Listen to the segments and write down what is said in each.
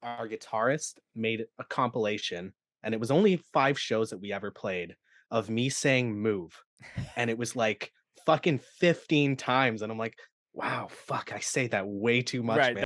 our guitarist made a compilation, and it was only 5 shows that we ever played of me saying "move," and it was, like, fucking 15 times, and I'm like, "Wow, fuck, I say that way too much, Right. man."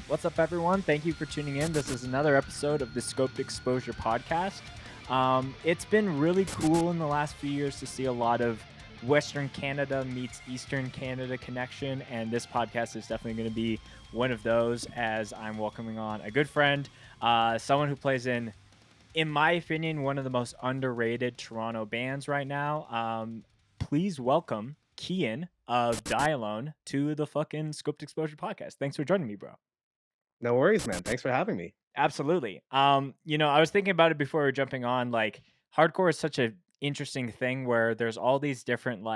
What's up, everyone? Thank you for tuning in. This is another episode of the Scoped Exposure podcast. It's been really cool in the last few years to see a lot of Western Canada meets Eastern Canada connection, and this podcast is definitely going to be one of those as I'm welcoming on a good friend, someone who plays in my opinion, one of the most underrated Toronto bands right now. Please welcome Cian of Die Alone to the fucking Scoped Exposure podcast. Thanks for joining me, bro. No worries, man, thanks for having me. Absolutely. I was thinking about it before we were jumping on. Like, hardcore is such a interesting thing where there's all these different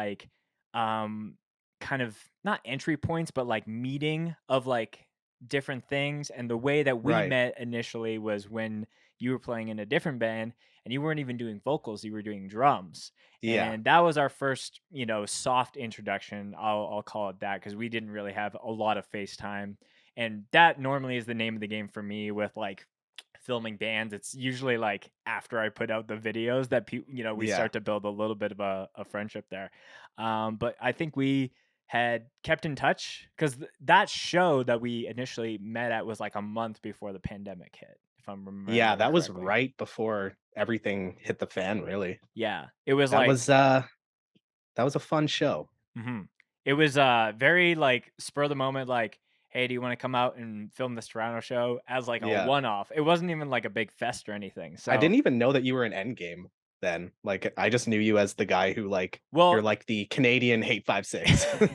um, kind of not entry points, but like meeting of like different things. And the way that we Right. met initially was when you were playing in a different band and you weren't even doing vocals; you were doing drums. Yeah. And that was our first, soft introduction. I'll call it that because we didn't really have a lot of FaceTime, and that normally is the name of the game for me with like filming bands. It's usually like after I put out the videos that we Yeah. start to build a little bit of a friendship there. But I think we had kept in touch because that show that we initially met at was like a month before the pandemic hit, if I'm Yeah, remembering that was correctly. right before everything hit the fan, really. Yeah, it was That like was, uh that was a fun show. mhm. It was, very, like, spur of the moment, like, "Hey, do you wanna come out and film this Toronto show?" As, like, a Yeah. one-off. It wasn't even, like, a big fest or anything, I so didn't even know that you were in Endgame then. Like, I just knew you as the guy who, like you're well like the Canadian Hate5six.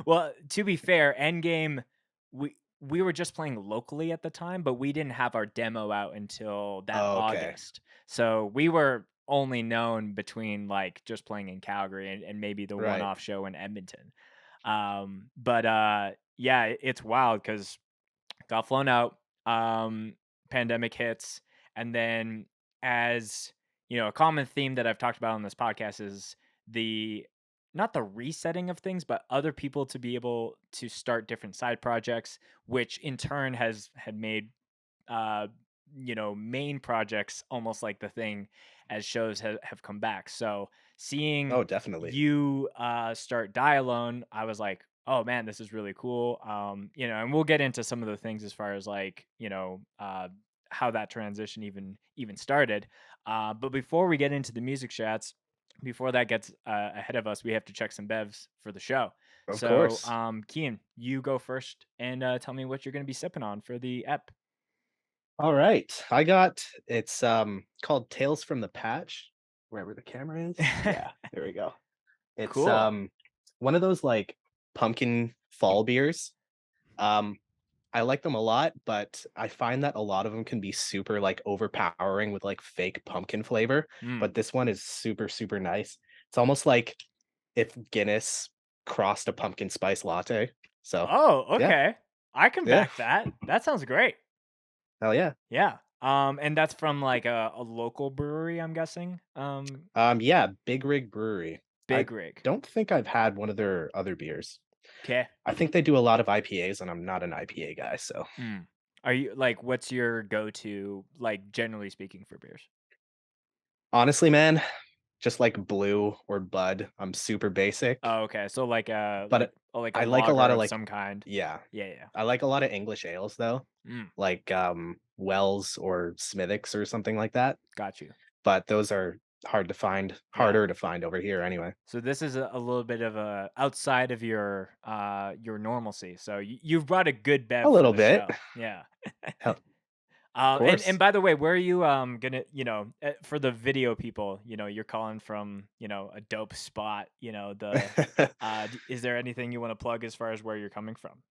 well, to be fair, Endgame, we were just playing locally at the time, but we didn't have our demo out until that Oh, okay. August. So, we were only known between, like, just playing in Calgary and maybe the Right. one-off show in Edmonton. Yeah, it's wild because got flown out, pandemic hits, and then as a common theme that I've talked about on this podcast is the not the resetting of things, but other people to be able to start different side projects, which in turn had made uh main projects almost like the thing as shows have come back. So seeing Oh, definitely. you start Die Alone, I was like, oh man, this is really cool. And we'll get into some of the things as far as like how that transition even started. But before we get into the music chats, before that gets ahead of us, we have to check some bevs for the show. Of So, course. Kian, you go first and tell me what you're going to be sipping on for the ep. Alright. It's, called Tales from the Patch, wherever the camera is. Yeah, there we go. It's, Cool. one of those, like, pumpkin fall beers. Um, I like them a lot, but I find that a lot of them can be super, like, overpowering with, like, fake pumpkin flavor, Mm. but this one is super, super nice. It's almost like if Guinness crossed a pumpkin spice latte. So, Oh, yeah, okay. I can yeah, back that. That sounds great. hell yeah. Yeah. And that's from like a local brewery, I'm guessing. Yeah, Big Rig Brewery. I Big Rig. don't think I've had one of their other beers. Okay. I think they do a lot of IPAs, and I'm not an IPA guy, so Mm. Are you like what's your go-to, like generally speaking, for beers? honestly, man, just like Blue or Bud, I'm super basic, Oh, okay. So like but like a I like a lot lager of, of like some kind. yeah, Yeah, yeah. I like a lot of English ales, though, Mm. like, Wells or Smithwick's or something like that, Got you. but those are Yeah. harder to find over here anyway. So this is a little bit of a outside of your normalcy. So you've brought a good A bev for little the bit. show. Yeah. Hell Of And course. by the way, where are you gonna for the video people, you're calling from a dope spot. Is there anything you want to plug as far as where you're coming from?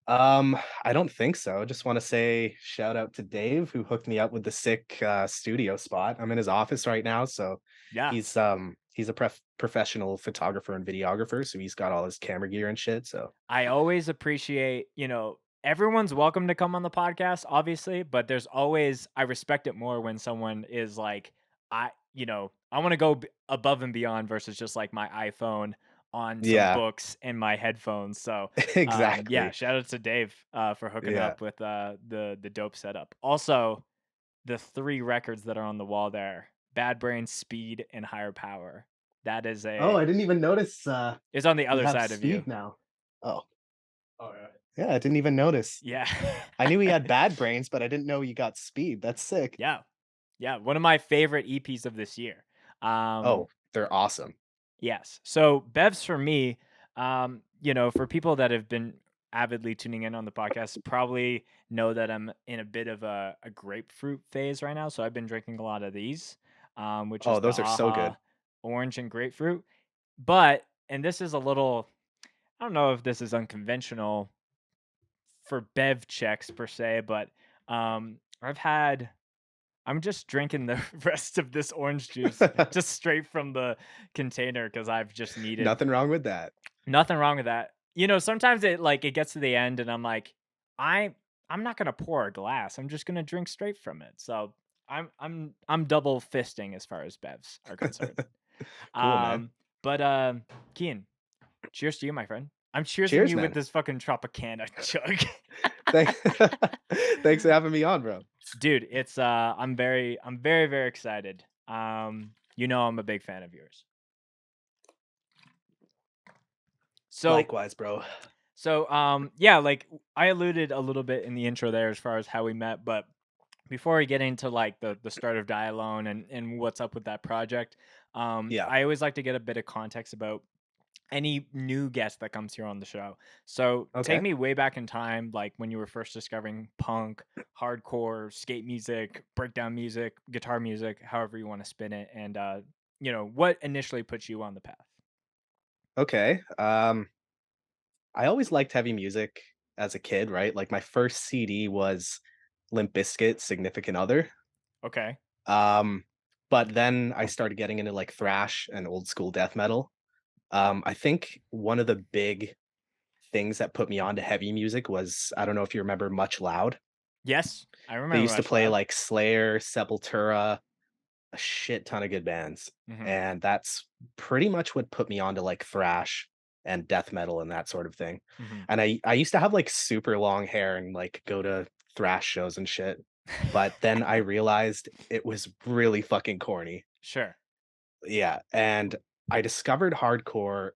I don't think so. Just wanna say shout out to Dave who hooked me up with the sick, studio spot. I'm in his office right now, so Yeah, he's a professional photographer and videographer, so he's got all his camera gear and shit, so I always appreciate, everyone's welcome to come on the podcast, obviously, but I respect it more when someone is like, I want to go above and beyond versus just like my iPhone on some yeah, books and my headphones. So, yeah, exactly. shout out to Dave for hooking Yeah. up with the dope setup. Also, the three records that are on the wall there: Bad Brain, Speed, and Higher Power. That Oh, I is didn't even notice, on the you other have side of you. speed now. Oh, yeah, I didn't even notice. Yeah. I knew he had bad brains, but I didn't know he got speed. That's sick. Yeah. Yeah, one of my favorite EPs of this year. Um, Oh, they're awesome. yes. So Bevs for me, for people that have been avidly tuning in on the podcast, probably know that I'm in a bit of a grapefruit phase right now. So I've been drinking a lot of these, which Oh, is the those are so AHA good. orange and grapefruit. But, and this is a little, I don't know if this is unconventional for Bev checks per se, but I've had I'm just drinking the rest of this orange juice just straight from the container because I've just needed Nothing wrong with that. nothing wrong with that. Sometimes it gets to the end and I'm like, I I'm not gonna pour a glass. I'm just gonna drink straight from it. So I'm double fisting as far as bevs are concerned. Cool, man. Um, but Kian, cheers to you, my friend. I'm cheersing Cheers, you with man. this fucking Tropicana jug. Thank Thanks for having me on, bro. Dude, it's I'm very, very excited. I'm a big fan of yours. So Likewise, bro. yeah, like I alluded a little bit in the intro there as far as how we met, but before we get into like the start of Die Alone and what's up with that project, Yeah. I always like to get a bit of context about any new guest that comes here on the show. So take Okay. me way back in time, like when you were first discovering punk, hardcore, skate music, breakdown music, guitar music, however you want to spin it, and what initially put you on the path. Okay. I always liked heavy music as a kid, right? Like my first CD was Limp Bizkit, Significant Other. Okay. Um, but then I started getting into like thrash and old school death metal. I think one of the big things that put me onto heavy music was I don't know if you remember Much Loud. Yes, I They remember used to Much play Loud. like Slayer, Sepultura, a shit ton of good bands, Hmm. and that's pretty much what put me onto, like, thrash and death metal and that sort of thing, Hmm. and I used to have, like, super long hair and, like, go to thrash shows and shit, but then I realized it was really fucking corny. Sure. Yeah, and I discovered hardcore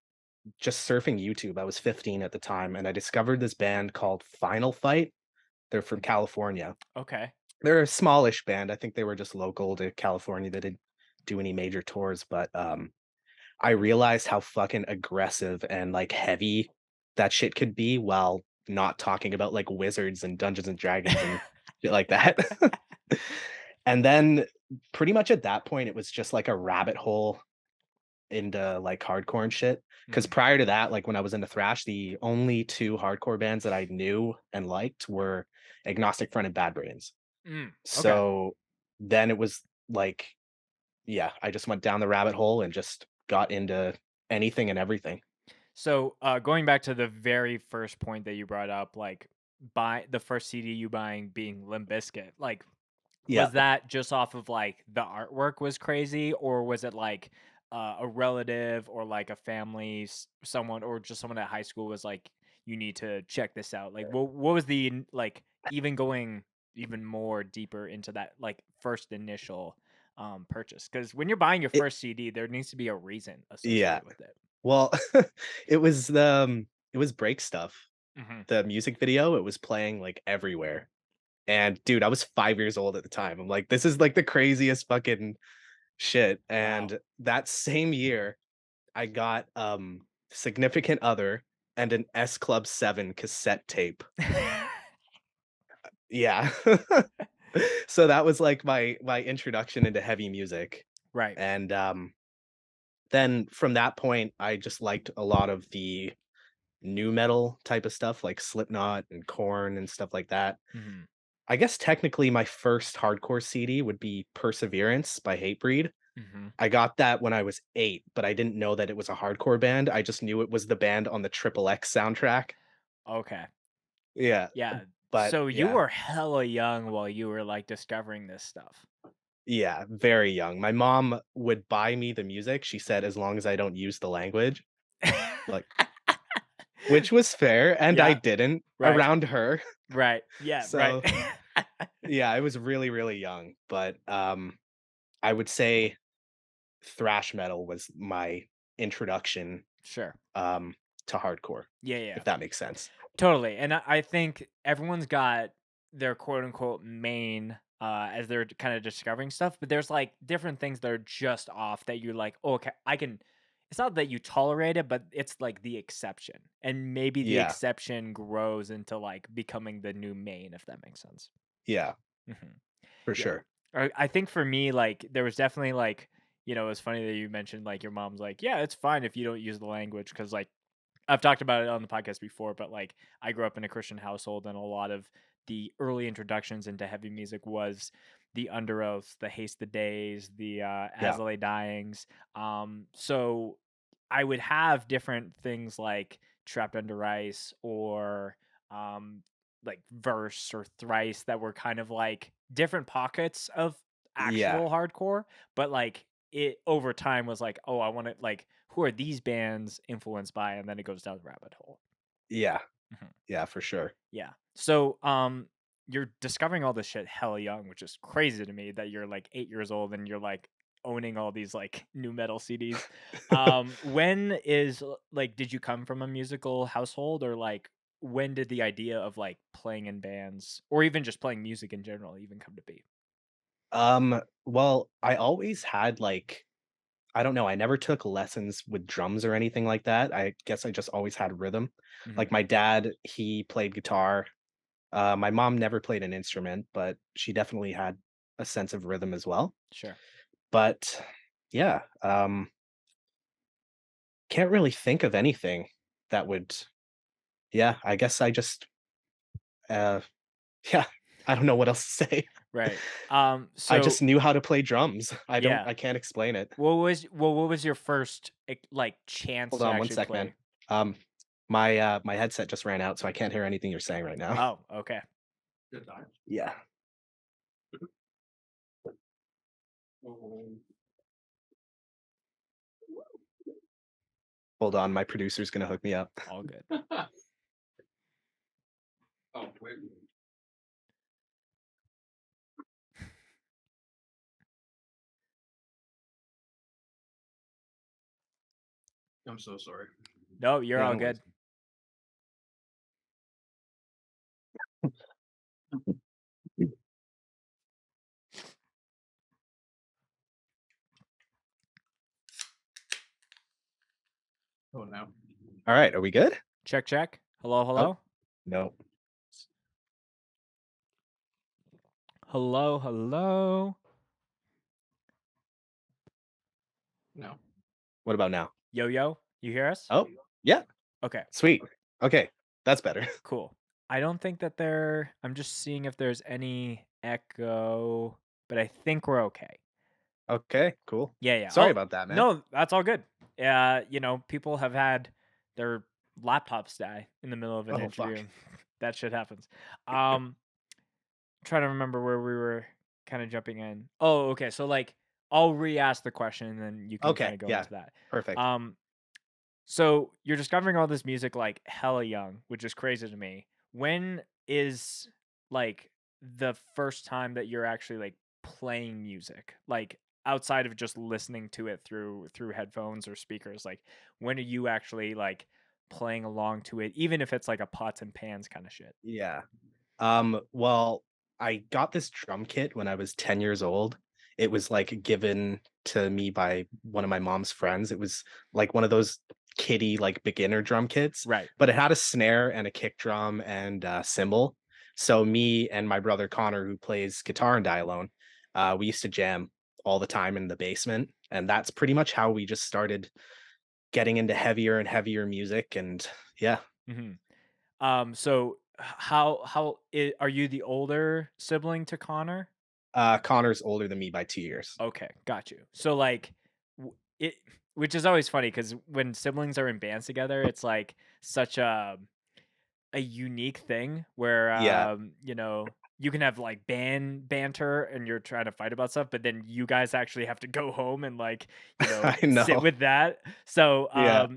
just surfing YouTube. I was 15 at the time, and I discovered this band called Final Fight. They're from California. Okay. They're a smallish band. I think they were just local to California. They didn't do any major tours, but, I realized how fucking aggressive and, like, heavy that shit could be while not talking about, like, wizards and Dungeons& and Dragons and shit like that. And then pretty much at that point, it was just like a rabbit hole into, like, hardcore and shit. Because Mhm. prior to that, like, when I was into thrash, the only 2 hardcore bands that I knew and liked were Agnostic Front and Bad Brains. Okay. So, then it was like, yeah, I just went down the rabbit hole and just got into anything and everything. So, going back to the very first point that you brought up, like buy the first CD you buying being Limp Bizkit, like Yeah. was that just off of like the artwork was crazy, or was it like a relative or like a family, someone, or just someone at high school was like, you need to check this out? Like, what was like even going even more deeper into that like first initial purchase? Because when you're buying your It first CD, there needs to be a reason yeah. associated with it. Well, it was Break Stuff. Hmm. The music video, it was playing, like, everywhere. And, dude, I was 5 years old at the time. I'm like, "This is, like, the craziest fucking shit." Wow. And that same year, I got, Significant Other and an S Club 7 cassette tape. Yeah. So that was like my introduction into heavy music. Right. And then from that point, I just liked a lot of the new metal type of stuff like Slipknot and Korn and stuff like that. Mhm. I guess technically my first hardcore CD would be Perseverance by Hatebreed. Mhm. I got that when I was 8, but I didn't know that it was a hardcore band. I just knew it was the band on the Triple X soundtrack. Okay. Yeah, Yeah. but So you yeah. were hella young while you were, like, discovering this stuff. Yeah, very young. My mom would buy me the music, she said, as long as I don't use the language, like which was fair, and I Yeah. didn't Right. around her. Right. Yeah, right. So, yeah, I was really, really young, but, I would say thrash metal was my introduction, Sure. um, to hardcore, Yeah, yeah. if that makes sense. Totally, and I think everyone's got their quote unquote main as they're kind of discovering stuff, but there's like different things that are just off that you're like, oh, okay, I can. It's not that you tolerate it, but it's like the exception, and maybe the Yeah, exception grows into like becoming the new main, if that makes sense. yeah, Hmm. for Yeah, sure. I think for me, like there was definitely like it's funny that you mentioned like your mom's like, yeah, it's fine if you don't use the language because like I've talked about it on the podcast before, but like I grew up in a Christian household, and a lot of the early introductions into heavy music was the Under Oaths, the Haste the Days, the As Yeah, I Lay Dyings. So I would have different things like Trapped Under Ice or um, like Verse or Thrice that were kind of like different pockets of yeah, actual hardcore, but like it over time was like, oh, I want to like who are these bands influenced by, and then it goes down the rabbit hole. yeah, Mhm. yeah, for sure. Yeah. So, you're discovering all this shit hella young, which is crazy to me that you're like 8 years old and you're like owning all these like new metal CDs. When is like, did you come from a musical household, or like, when did the idea of like playing in bands or even just playing music in general even come to be? Well, I always had, like I don't know, I never took lessons with drums or anything like that. I guess I just always had rhythm. Hmm. Like, my dad, he played guitar. My mom never played an instrument, but she definitely had a sense of rhythm as well. Sure. But, yeah, can't really think of anything that would yeah, I guess I just, uh yeah, I don't know what else to say. Right. I So just knew how to play drums. yeah. I can't explain it. What was your first like chance Hold to on one actually sec, man. play? Um, my headset just ran out, so I can't hear anything you're saying right now. Oh, okay. Yeah. Hold on, my producer's gonna hook me up. All good. No, you're Yeah, all no worries. good. All right, are we good? Check, check. Hello, Oh, hello. no. Hello, hello. What about now? Yo, yo. You hear us? Oh, yeah, Okay, sweet. Okay, that's better. cool. I don't think that I'm just seeing if there's any echo, but I think we're okay. Okay, cool. Yeah, yeah. Sorry Oh, about that, man. no, that's all good. People have had their laptops die in the middle of an Oh, fuck. interview. That shit happens. Um, Trying to remember where we were kind of jumping in. Oh, okay. So like I'll re-ask the question and then you can kind Okay, of go yeah, into that. perfect. Um, so you're discovering all this music like hella young, which is crazy to me. When is like the first time that you're actually like playing music? Like outside of just listening to it through headphones or speakers, like when are you actually like playing along to it, even if it's like a pots and pans kind of shit? Yeah. Well, I got this drum kit when I was 10 years old. It was, like, given to me by one of my mom's friends. It was, like, one of those kiddie, like, beginner drum kits, Right. but it had a snare and a kick drum and a cymbal. So me and my brother Connor, who plays guitar and dialone, we used to jam all the time in the basement, and that's pretty much how we just started getting into heavier and heavier music. And yeah, Mhm. So are you the older sibling to Connor? Connor's older than me by 2 years. Okay, got you. So like it which is always funny because when siblings are in bands together, it's like such a unique thing where Yeah, you can have like band banter and you're trying to fight about stuff, but then you guys actually have to go home and like, I sit know. with that. So Yeah.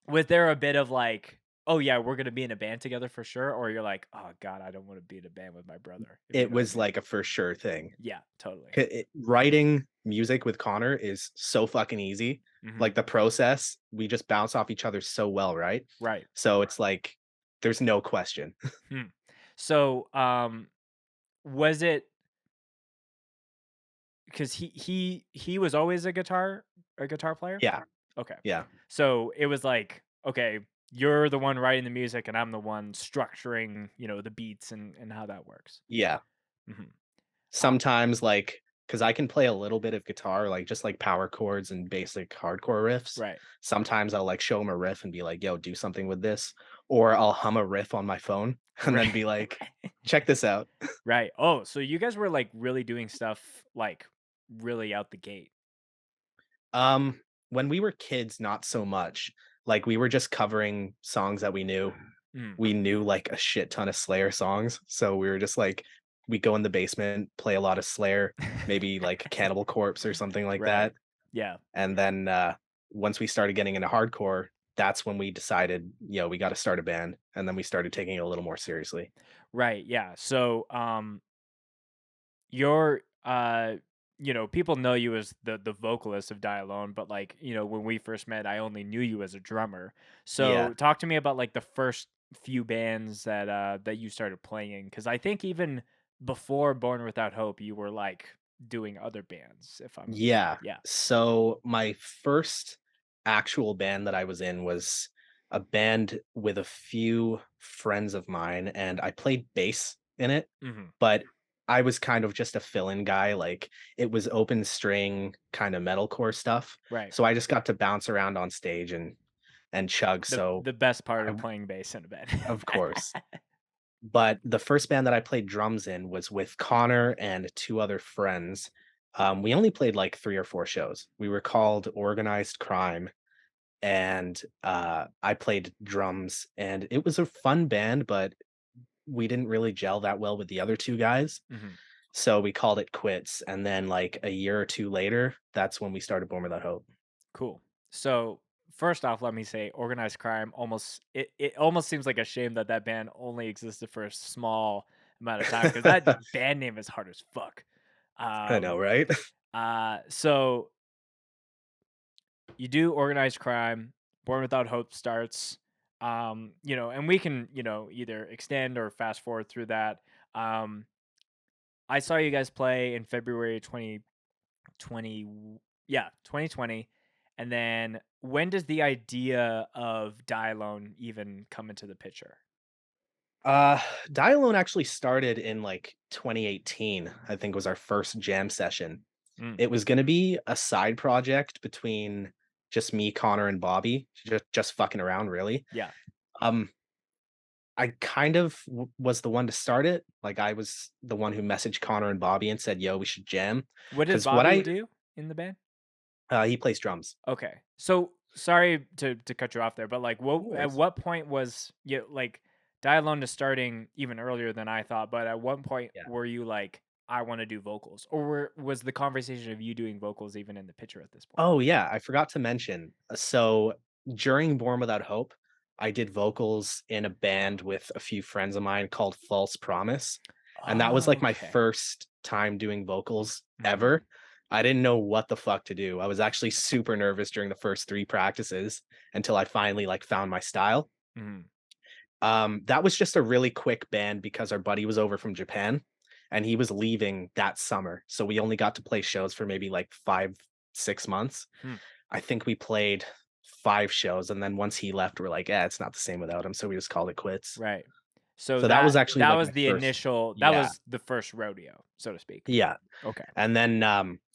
was there a bit of like, oh yeah, we're gonna be in a band together for sure, or you're like, oh god, I don't want to be in a band with my brother, if you It know what I was mean? like a for sure thing. Yeah, totally. Writing music with Connor is so fucking easy. Hmm. Like the process, we just bounce off each other so well, right? Right. So it's like there's no question. Hmm. So was it because he was always a guitar player? Yeah, Okay. yeah, So it was like, okay, you're the one writing the music and I'm the one structuring, the beats and how that works. yeah. Mhm. Uh, Sometimes, like, because I can play a little bit of guitar, like just like power chords and basic hardcore riffs. right. Sometimes I'll like show him a riff and be like, "Yo, do something with this," or I'll hum a riff on my phone and then Right. be like, "Check this out." Right. Oh, so you guys were like really doing stuff like really out the gate. When we were kids, not so much. Like we were just covering songs that we knew. Mm. We knew like a shit ton of Slayer songs, so we were just like we go in the basement, play a lot of Slayer, maybe like Cannibal Corpse or something like Right. that. Yeah. And then once we started getting into hardcore, that's when we decided, yo, we got to start a band, and then we started taking it a little more seriously. Right. Yeah. So you're people know you as the vocalist of Die Alone, but like, when we first met, I only knew you as a drummer. Yeah. So talk to me about like the first few bands that you started playing, cuz I think even before Born Without Hope, you were like doing other bands if I'm Yeah. yeah. So my first actual band that I was in was a band with a few friends of mine, and I played bass in it, Mhm. but I was kind of just a fill-in guy. Like it was open string kind of metalcore stuff. Right. So I just got to bounce around on stage and chug. The So the best part I, of playing bass in a band. of course. But the first band that I played drums in was with Connor and two other friends. We only played like 3 or 4 shows. We were called Organized Crime, and, I played drums, and it was a fun band, but we didn't really gel that well with the other 2 guys, Mhm. so we called it quits, and then, like, a year or 2 later, that's when we started Born Without Hope. Cool. So first off, let me say, organized crime it almost seems like a shame that that band only existed for a small amount of time because that band name is hard as fuck. I know, Um, right? so you do organized crime. Born Without Hope starts. And we can either extend or fast forward through that. Um, I saw you guys play in February 20, yeah, 2020. And then when does the idea of Die Alone even come into the picture? Uh, Die Alone actually started in, like, 2018, I think was our first jam session. Mm, It was gonna be a side project between just me, Connor, and Bobby, just fucking around, really. yeah. Um, I kind of was the one to start it. Like, I was the one who messaged Connor and Bobby and said, "Yo, we should jam." What does Because what Bobby I do in the band? he plays drums. Okay. So sorry to cut you off there, but like No at worries. what point was you like Die Alone is starting even earlier than I thought, but at what point Yeah. were you like, I want to do vocals? Or was the conversation of you doing vocals even in the picture at this point? Oh, yeah, I forgot to mention. So, during Born Without Hope, I did vocals in a band with a few friends of mine called False Promise, and that was, like, my Okay. first time doing vocals Hmm. ever. I didn't know what the fuck to do. I was actually super nervous during the first 3 practices until I finally, like, found my style. Hmm. That was just a really quick band because our buddy was over from Japan, and he was leaving that summer, so we only got to play shows for maybe, like, 5, 6 months. Hmm. I think we played 5 shows, and then once he left, we're like, "Yeah, it's not the same without him," so we just called it quits. Right. So So that was actually that like was my the first. initial that Yeah. was the first rodeo, so to speak. Yeah. Okay. And then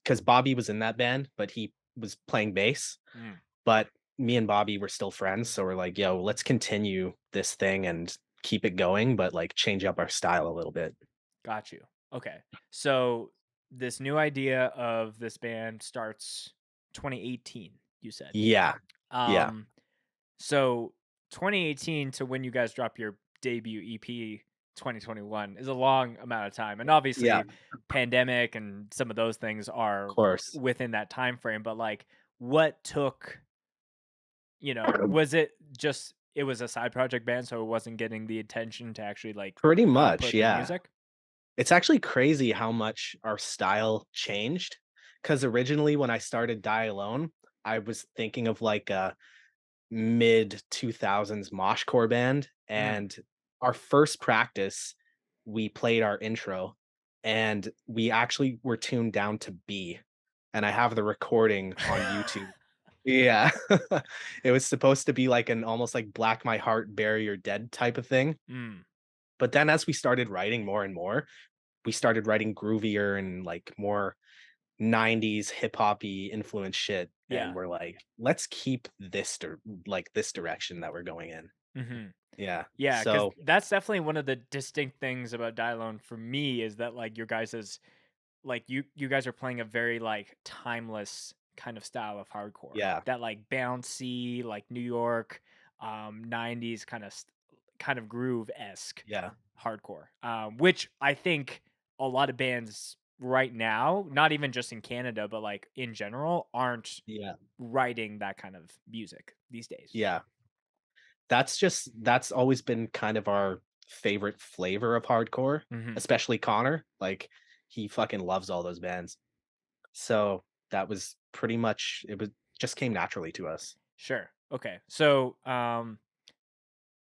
because Bobby was in that band, but he was playing bass. Mm, But me and Bobby were still friends, so we're like, "Yo, let's continue this thing and keep it going, but like change up our style a little bit." got you. Okay. So this new idea of this band starts 2018, you said. Yeah. Yeah. Um so 2018 to when you guys drop your debut EP 2021 is a long amount of time. And Yeah. obviously Of pandemic and some of those things are course. within that time frame, but like what took, was it just it was a side project band so it wasn't getting the attention to actually like Pretty much, output the yeah. music? It's actually crazy how much our style changed. Because originally when I started Die Alone, I was thinking of like a mid 2000s moshcore band, Mm. and our first practice, we played our intro, and we actually were tuned down to B, and I have the recording on YouTube. Yeah. It was supposed to be like an almost like Black My Heart, Bury Your Dead type of thing, Mm. but then as we started writing more and more, we started writing groovier and like more 90s hip hoppy influenced shit, and Yeah. we're like, let's keep like this direction that we're going in. Mhm. Yeah. Yeah, because So that's definitely one of the distinct things about Dylone for me is that like your guys's like you guys are playing a very like timeless kind of style of hardcore. yeah, That like bouncy, like New York, 90s kind of groove-esque yeah, hardcore. Which I think a lot of bands right now, not even just in Canada, but like in general, aren't yeah, writing that kind of music these days. yeah. That's always been kind of our favorite flavor of hardcore, Mhm. especially Connor. Like he fucking loves all those bands. So that was pretty much it was just came naturally to us. Sure. Okay. So,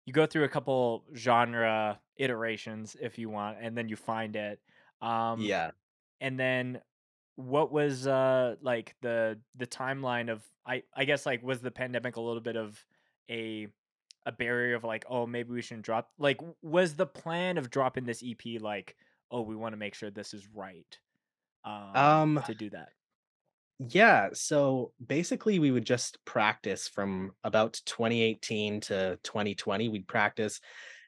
you go through a couple genre iterations if you want, and then you find it. Um, Yeah. and then what was like the timeline of I guess like was the pandemic a little bit of a a barrier of like, oh, maybe we shouldn't drop like was the plan of dropping this EP like, oh, we want to make sure this is right Um to do that. Yeah, so basically we would just practice from about 2018 to 2020. We'd practice,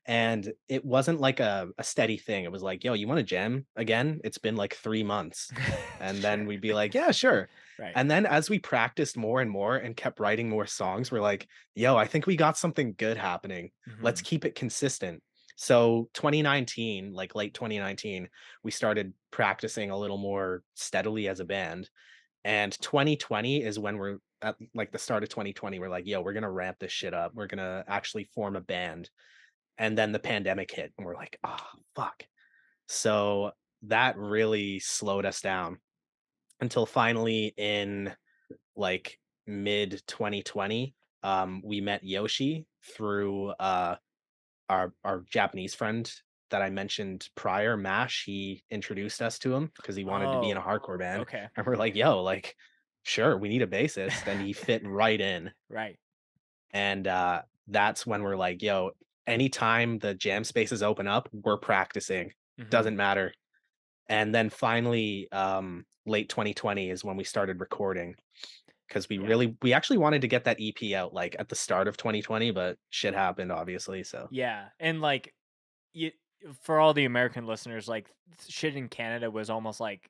and it wasn't like a steady thing. It was like, "Yo, you wanna jam again? It's been like 3 months." And then Sure. we'd be like, "Yeah, sure." Right. And then as we practiced more and more and kept writing more songs, we're like, "Yo, I think we got something good happening. Let's Mhm. keep it consistent." So 2019, like late 2019, we started practicing a little more steadily as a band, and 2020 is when we're at like the start of 2020, we're like, yo, we're gonna ramp this shit up. We're gonna actually form a band. And then the pandemic hit, and we're like, oh, fuck. So that really slowed us down until finally in like mid 2020, we met Yoshi through our Japanese friend that I mentioned prior, Mash. He introduced us to him because he wanted to be in a Oh, hardcore band, okay. and we're like, "Yo, like, sure, we need a bassist," and he fit right in. Right. And that's when we're like, "Yo, anytime the jam spaces open up, we're practicing. Mhm. Doesn't matter." And then finally, late 2020 is when we started recording because Yeah. we actually wanted to get that EP out like at the start of 2020, but shit happened, obviously. So Yeah, and, like, you for all the American listeners, like, shit in Canada was almost like,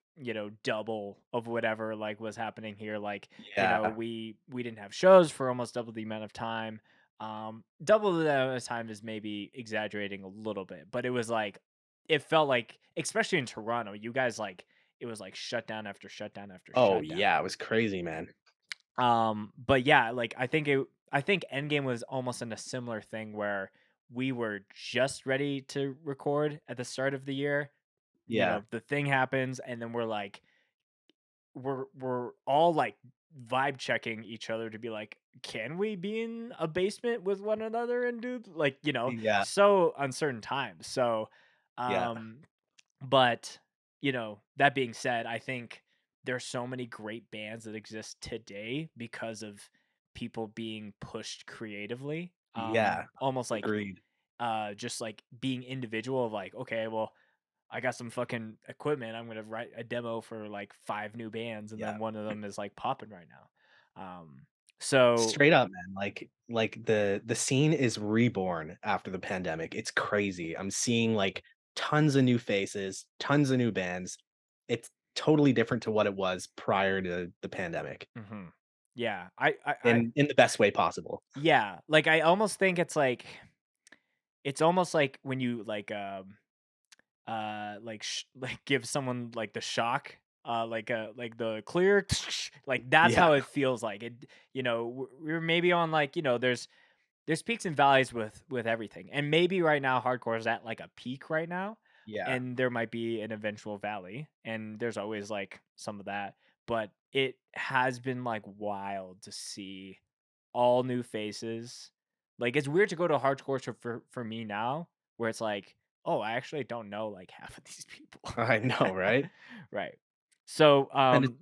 double of whatever, like, was happening here, like, yeah, we didn't have shows for almost double the amount of time, double the amount of time is maybe exaggerating a little bit, but it was like it felt like especially in Toronto, you guys, like it was, like, shutdown after shutdown after oh shutdown. yeah, it was crazy, man. But yeah, like I think Endgame was almost in a similar thing where we were just ready to record at the start of the year. Yeah. The thing happens and then we're like we're all like vibe checking each other to be like, can we be in a basement with one another and do like, Yeah, so uncertain times. So yeah, um but, that being said, I think there's so many great bands that exist today because of people being pushed creatively. yeah, Almost like agreed. just like being individual of like, okay, well, I got some fucking equipment. I'm gonna write a demo for like 5 new bands, and Yeah. then one of them is like popping right now. So Straight up, man. Like the scene is reborn after the pandemic. It's crazy. I'm seeing like tons of new faces, tons of new bands. It's totally different to what it was prior to the pandemic mhm. Yeah, I in the best way possible. yeah, like I almost think it's almost like when you like like give someone like the shock, like the clear, like that's Yeah. how it feels like it. We're maybe on like there's peaks and valleys with everything, and maybe right now hardcore is at like a peak right now, Yeah. and there might be an eventual valley, and there's always like some of that, but it has been like wild to see all new faces. Like it's weird to go to a hardcore show for me now, where it's like, oh, I actually don't know like half of these people. I know, right? Right. So, And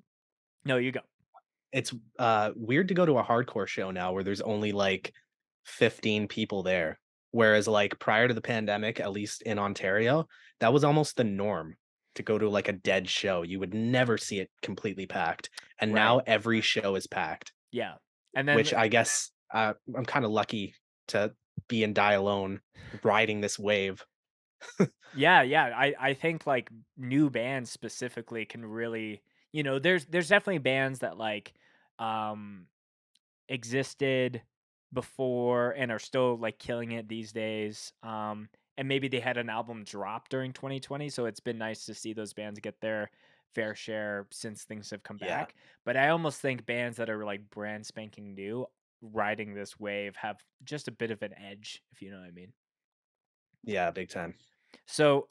no, you go. it's weird to go to a hardcore show now where there's only like 15 people there. Whereas like prior to the pandemic, at least in Ontario, that was almost the norm to go to like a dead show. You would never see it completely packed. And now Right. every show is packed, Yeah. And which then I guess I'm kind of lucky to be in Die Alone riding this wave. yeah, yeah, I think like new bands specifically can really, there's definitely bands that like um existed before and are still like killing it these days. And maybe they had an album drop during 2020, so it's been nice to see those bands get their fair share since things have come Yeah. back. But I almost think bands that are like brand spanking new riding this wave have just a bit of an edge, if you know what I mean. Yeah, big time. So,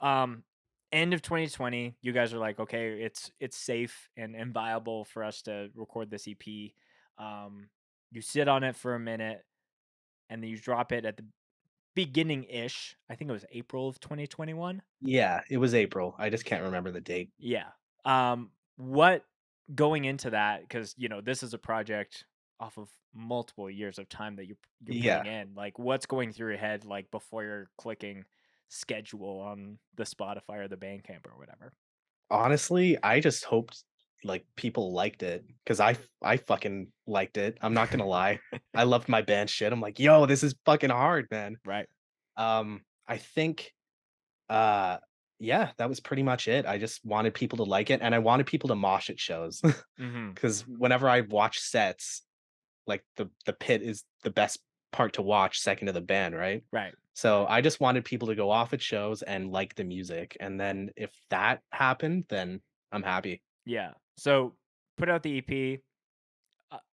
end of 2020, you guys are like, okay, it's safe and viable for us to record this EP. You sit on it for a minute, and then you drop it at the beginning ish. I think it was April of 2021. Yeah, it was April. I just can't remember the date. Yeah. What going into that? Because this is a project off of multiple years of time that you're Yeah. putting in. Like, what's going through your head like before you're clicking schedule on the Spotify or the Bandcamp or whatever? Honestly, I just hoped, like, people liked it because I fucking liked it, I'm not gonna lie. I loved my band shit, I'm like, "Yo, this is fucking hard, man." Right. I think, uh, yeah, that was pretty much it. I just wanted people to like it, and I wanted people to mosh at shows. Mhm. Because whenever I watch sets, like, the pit is the best part to watch second to the band, right? Right. So, I just wanted people to go off at shows and like the music, and then if that happened, then I'm happy. Yeah. So, put out the EP.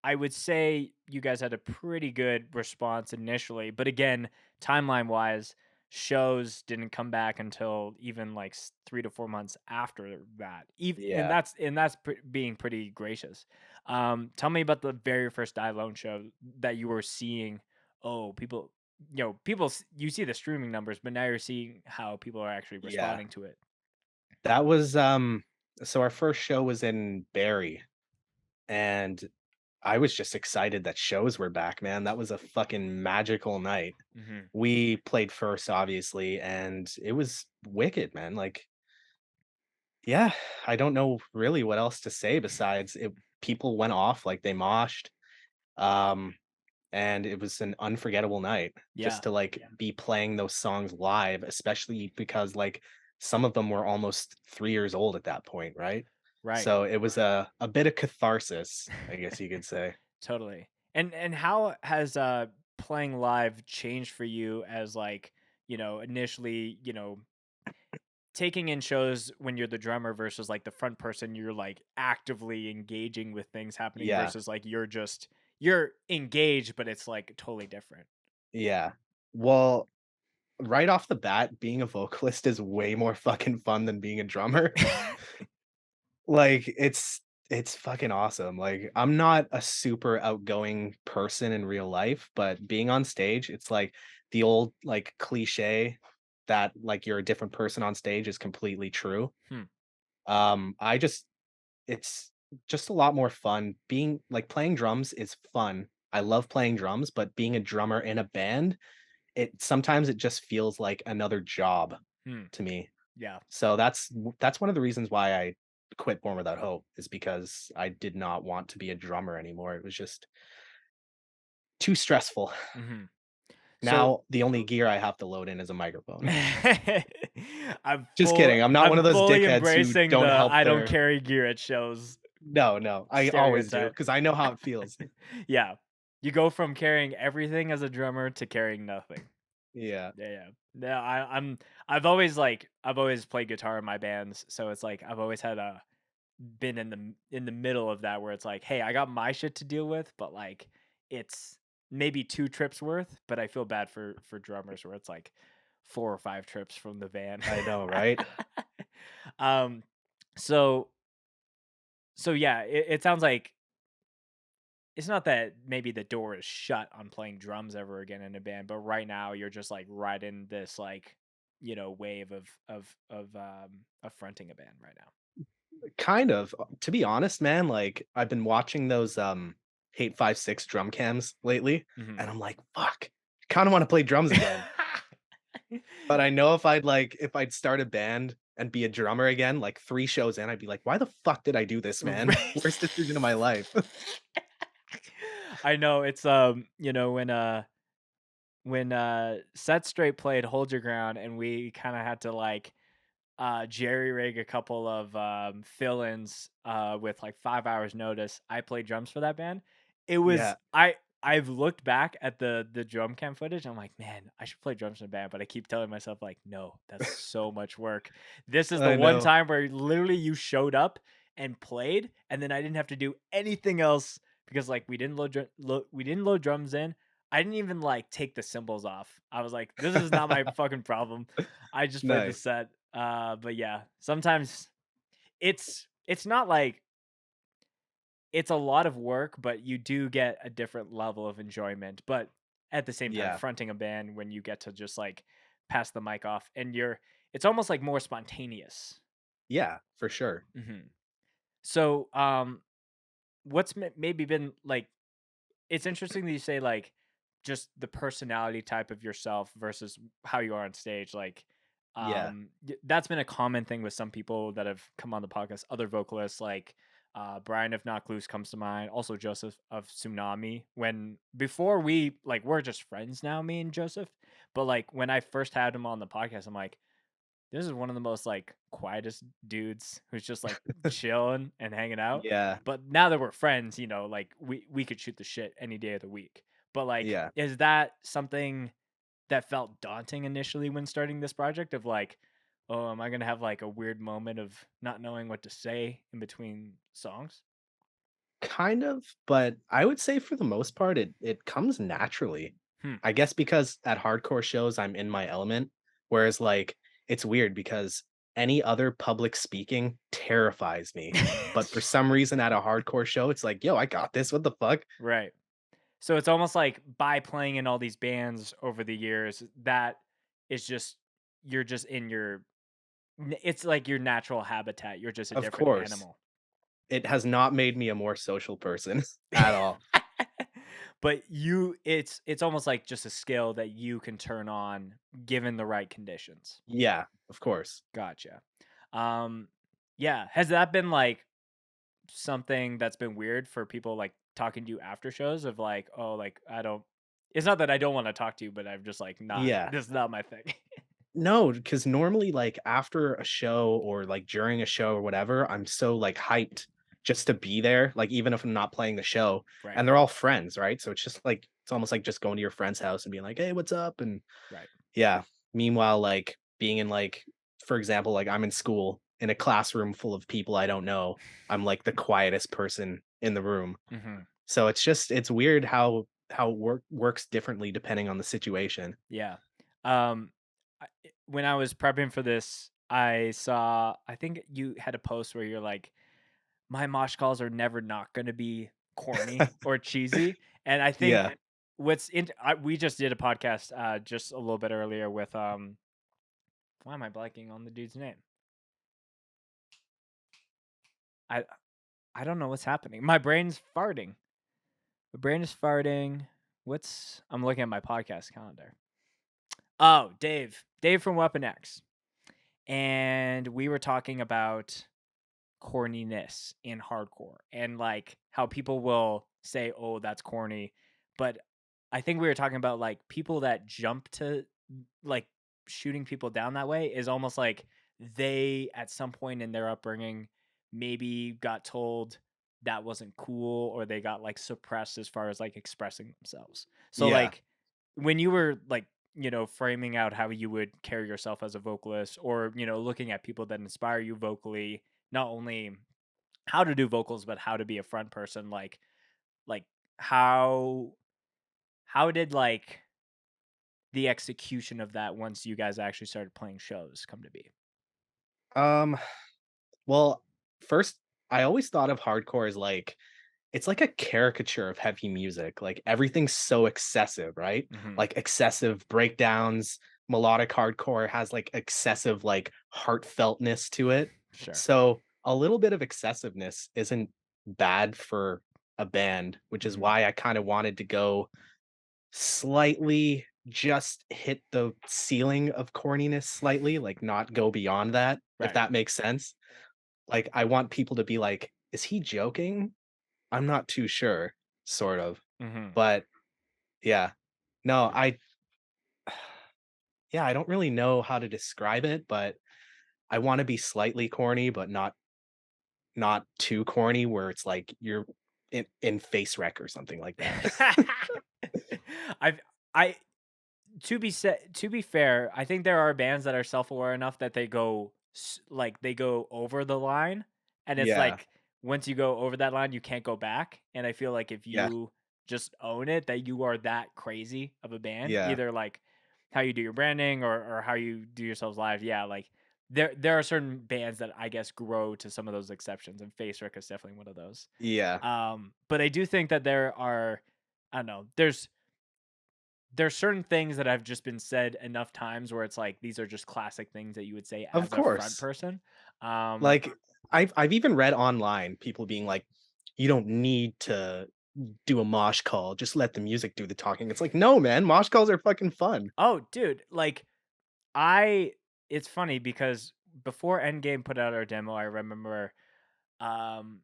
I would say you guys had a pretty good response initially, but again, timeline wise, shows didn't come back until even like 3 to 4 months after that. Even and Yeah. that's being pretty gracious. Tell me about the very first Die Alone show that you were seeing. Oh, people, you see the streaming numbers, but now you're seeing how people are actually Yeah. responding to it. That was, so our first show was in Barrie, and I was just excited that shows were back, man. That was a fucking magical night. Hmm. We played first, obviously, and it was wicked, man. Like, yeah, I don't know really what else to say besides it people went off, like, they moshed, um, and it was an unforgettable night Yeah. just to, like, be playing those songs live, especially because, like, some of them were almost 3 years old at that point, right? Right. So, it was a bit of catharsis, I guess you could say. Totally. And how has playing live changed for you as like, initially, taking in shows when you're the drummer versus like the front person, you're like actively engaging with things happening Yeah, versus like you're engaged, but it's like totally different. yeah. Well, right off the bat, being a vocalist is way more fucking fun than being a drummer. Like, it's fucking awesome. Like, I'm not a super outgoing person in real life, but being on stage, it's like the old, like, cliche that, like, you're a different person on stage is completely true. Hmm. I just it's just a lot more fun. Playing drums is fun. I love playing drums, but being a drummer in a band it sometimes it just feels like another job Hmm. to me. Yeah. So that's one of the reasons why I quit Born Without Hope is because I did not want to be a drummer anymore. It was just too stressful. Hmm. So Now the only gear I have to load in is a microphone. I'm Just kidding. I'm not one I'm of those fully dickheads who embracing don't the help I don't their carry gear at shows no, no. I always do stereotype. because I know how it feels. Yeah. You go from carrying everything as a drummer to carrying nothing. Yeah. Yeah, yeah. No, I've always played guitar in my bands, so it's like I've always had a been in the middle of that where it's like, hey, I got my shit to deal with, but like it's maybe 2 trips worth, but I feel bad for drummers where it's like 4 or 5 trips from the van. I know, right? um so yeah, it sounds like it's not that maybe the door is shut on playing drums ever again in a band, but right now you're just like riding this like, wave of fronting a band right now. Kind of. To be honest, man, like I've been watching those Hate 5-6 drum cams lately, Mhm. and I'm like, fuck, kind of want to play drums again. But I know if I'd start a band and be a drummer again, like 3 shows in, I'd be like, why the fuck did I do this, man? Right. Worst decision of my life. I know it's when Set Straight played Hold Your Ground and we kind of had to like jerry rig a couple of fill-ins with like 5 hours notice. I played drums for that band. It Yeah, was I've looked back at the drum cam footage. I'm like, man, I should play drums in a band, but I keep telling myself like, no, that's so much work. This is the I one know. time where literally you showed up and played, and then I didn't have to do anything else because like we didn't load drums in. I didn't even like take the cymbals off. I was like, this is not my fucking problem. I just played the Nice. set. But yeah, sometimes it's not like it's a lot of work, but you do get a different level of enjoyment. But at the same time, Yeah. fronting a band when you get to just like pass the mic off and it's almost like more spontaneous. Yeah, for sure. Hmm. So, what's maybe been like it's interesting that you say like just the personality type of yourself versus how you are on stage. Like, Yeah. that's been a common thing with some people that have come on the podcast. Other vocalists like Brian of Not Loose comes to mind. Also Joseph of Tsunami. When before we like we're just friends now, me and Joseph. But like when I first had him on the podcast, I'm like, this is one of the most like quietest dudes who's just like chilling and hanging out. Yeah. But now that we're friends, like we could shoot the shit any day of the week. But like, Yeah. is that something that felt daunting initially when starting this project of like, oh, am I gonna have like a weird moment of not knowing what to say in between songs? Kind of, but I would say for the most part, it comes naturally. Hmm. I guess because at hardcore shows, I'm in my element, whereas, like, it's weird because any other public speaking terrifies me, but for some reason at a hardcore show, it's like, "Yo, I got this, what the fuck?" Right. So it's almost like by playing in all these bands over the years, that is just you're just in your it's like your natural habitat. You're just a Of different course. animal. It has not made me a more social person at all. But it's almost like just a skill that you can turn on given the right conditions. Yeah, of course. Gotcha. Um, yeah. Has that been like something that's been weird for people like talking to you after shows of like, oh, like I don't it's not that I don't want to talk to you, but I'm just like not Yeah. this is not my thing. No, because normally, like, after a show or, like, during a show or whatever, I'm so, like, hyped just to be there, like, even if I'm not playing the show, Right. and they're all friends, right? So it's just like it's almost like just going to your friend's house and being like, "Hey, what's up?" And Right. yeah. Meanwhile, like, being in, like for example, like, I'm in school in a classroom full of people I don't know, I'm, like, the quietest person in the room. Hmm. So it's weird how works differently depending on the situation. Yeah. Um, when I was prepping for this, I think you had a post where you're like, my mosh calls are never not going to be corny or cheesy. And I think Yeah. we just did a podcast just a little bit earlier with why am I blanking on the dude's name? I I don't know what's happening. My brain's farting. My brain is farting. I'm looking at my podcast calendar. Oh, Dave. Dave from Weapon X. And we were talking about corniness in hardcore and like how people will say, "Oh, that's corny." But I think we were talking about like people that jump to like shooting people down that way is almost like they at some point in their upbringing maybe got told that wasn't cool or they got like suppressed as far as like expressing themselves. So Yeah. like when you were like framing out how you would carry yourself as a vocalist or, looking at people that inspire you vocally, not only how to do vocals, but how to be a front person, like how did like the execution of that once you guys actually started playing shows come to be? Um, well, first, I always thought of hardcore as like it's like a caricature of heavy music. Like everything's so excessive, right? Mhm. Like excessive breakdowns, melodic hardcore has like excessive like heartfeltness to it. Sure. So a little bit of excessiveness isn't bad for a band, which is Mhm. why I kind of wanted to go slightly just hit the ceiling of corniness slightly, like not go beyond that, if Right. that makes sense. Like I want people to be like, is he joking? I'm not too sure, sort of. Mhm. But yeah. No, yeah, I don't really know how to describe it, but I wanna be slightly corny, but not too corny where it's like you're in face wreck or something like that. I've I to be fair, I think there are bands that are self-aware enough that they go over the line, and it's Yeah, like once you go over that line, you can't go back. And I feel like if yeah, you just own it, that you are that crazy of a band, yeah, either like how you do your branding or how you do yourselves live. Yeah, like there are certain bands that I guess grow to some of those exceptions, and Face Rick is definitely one of those. yeah. But I do think that there are, I don't know, there's certain things that have just been said enough times where it's like these are just classic things that you would say Of as a front course. person. Um, Like, I've even read online people being like, "You don't need to do a mosh call, just let the music do the talking." It's like, "No, man, mosh calls are fucking fun." oh, dude, like I, it's funny because before Endgame put out our demo, I remember um,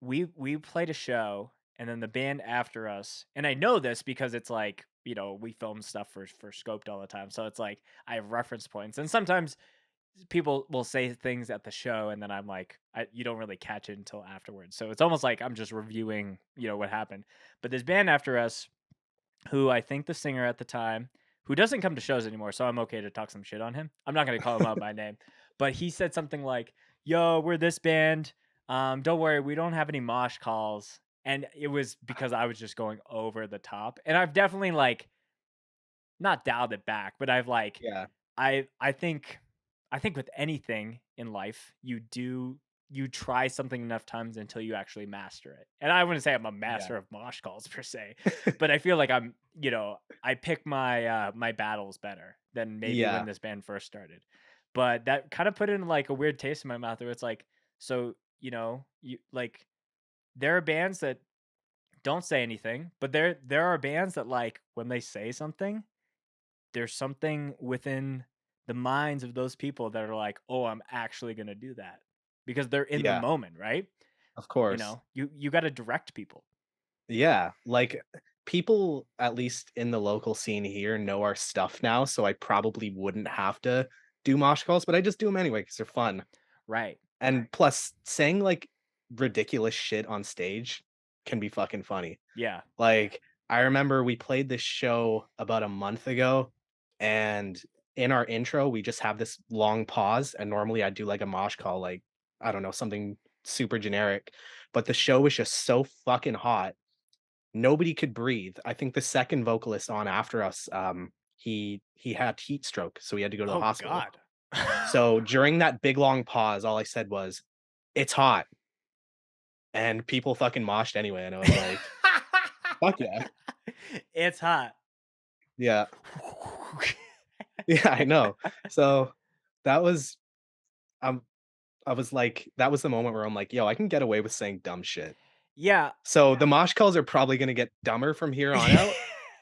we played a show and then the band after us, and I know this because it's like we film stuff for Scoped all the time, so it's like I have reference points, and sometimes people will say things at the show and then I'm like you don't really catch it until afterwards. So it's almost like I'm just reviewing, what happened. But this band after us, who I think the singer at the time, who doesn't come to shows anymore, so I'm okay to talk some shit on him. I'm not going to call him out by name, but he said something like, "Yo, we're this band. Don't worry, we don't have any mosh calls." And it was because I was just going over the top. And I've definitely like not dialed it back, but I've like Yeah, I think with anything in life, you try something enough times until you actually master it. And I wouldn't say I'm a yeah, master of mosh calls per se, but I feel like I pick my battles better than maybe when yeah, this band first started. But that kind of put in like a weird taste in my mouth where it's like, so, you like there are bands that don't say anything, but there are bands that like when they say something, there's something within the minds of those people that are like, "Oh, I'm actually gonna do that," because they're in the yeah, moment, right? of course. You got to direct people. Yeah, like, people, at least in the local scene here, know our stuff now, so I probably wouldn't have to do mosh calls, but I just do them anyway because 'cause they're fun. Right. And plus, saying, like, ridiculous shit on stage can be fucking funny. Yeah. Like, I remember we played this show about a month ago, and in our intro, we just have this long pause, and normally I'd do, like, a mosh call, like, I don't know, something super generic, but the show was just so fucking hot, nobody could breathe. I think the second vocalist on after us, he had heat stroke, so he had to go to the Oh hospital. God. So, during that big, long pause, all I said was, "It's hot," and people fucking moshed anyway, and I was like, "Fuck yeah." It's hot. Yeah. Yeah, I know. So, that was um, I was like that was the moment where I'm like, "Yo, I can get away with saying dumb shit." Yeah. So, the mosh calls are probably gonna get dumber from here on out.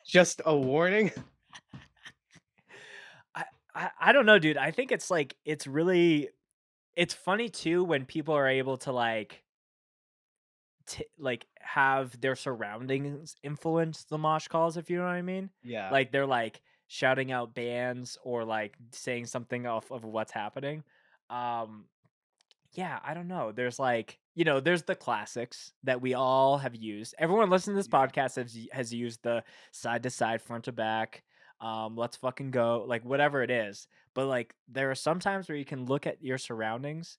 Just a warning. I don't know, dude. I think it's like it's funny too when people are able to like have their surroundings influence the mosh calls, if you know what I mean. Yeah. Like they're like shouting out bands or like saying something off of what's happening. Um Yeah, I don't know. There's like, there's the classics that we all have used. Everyone listening to this Yeah. podcast has used the side to side, front to back, let's fucking go, like whatever it is. But like there are some times where you can look at your surroundings.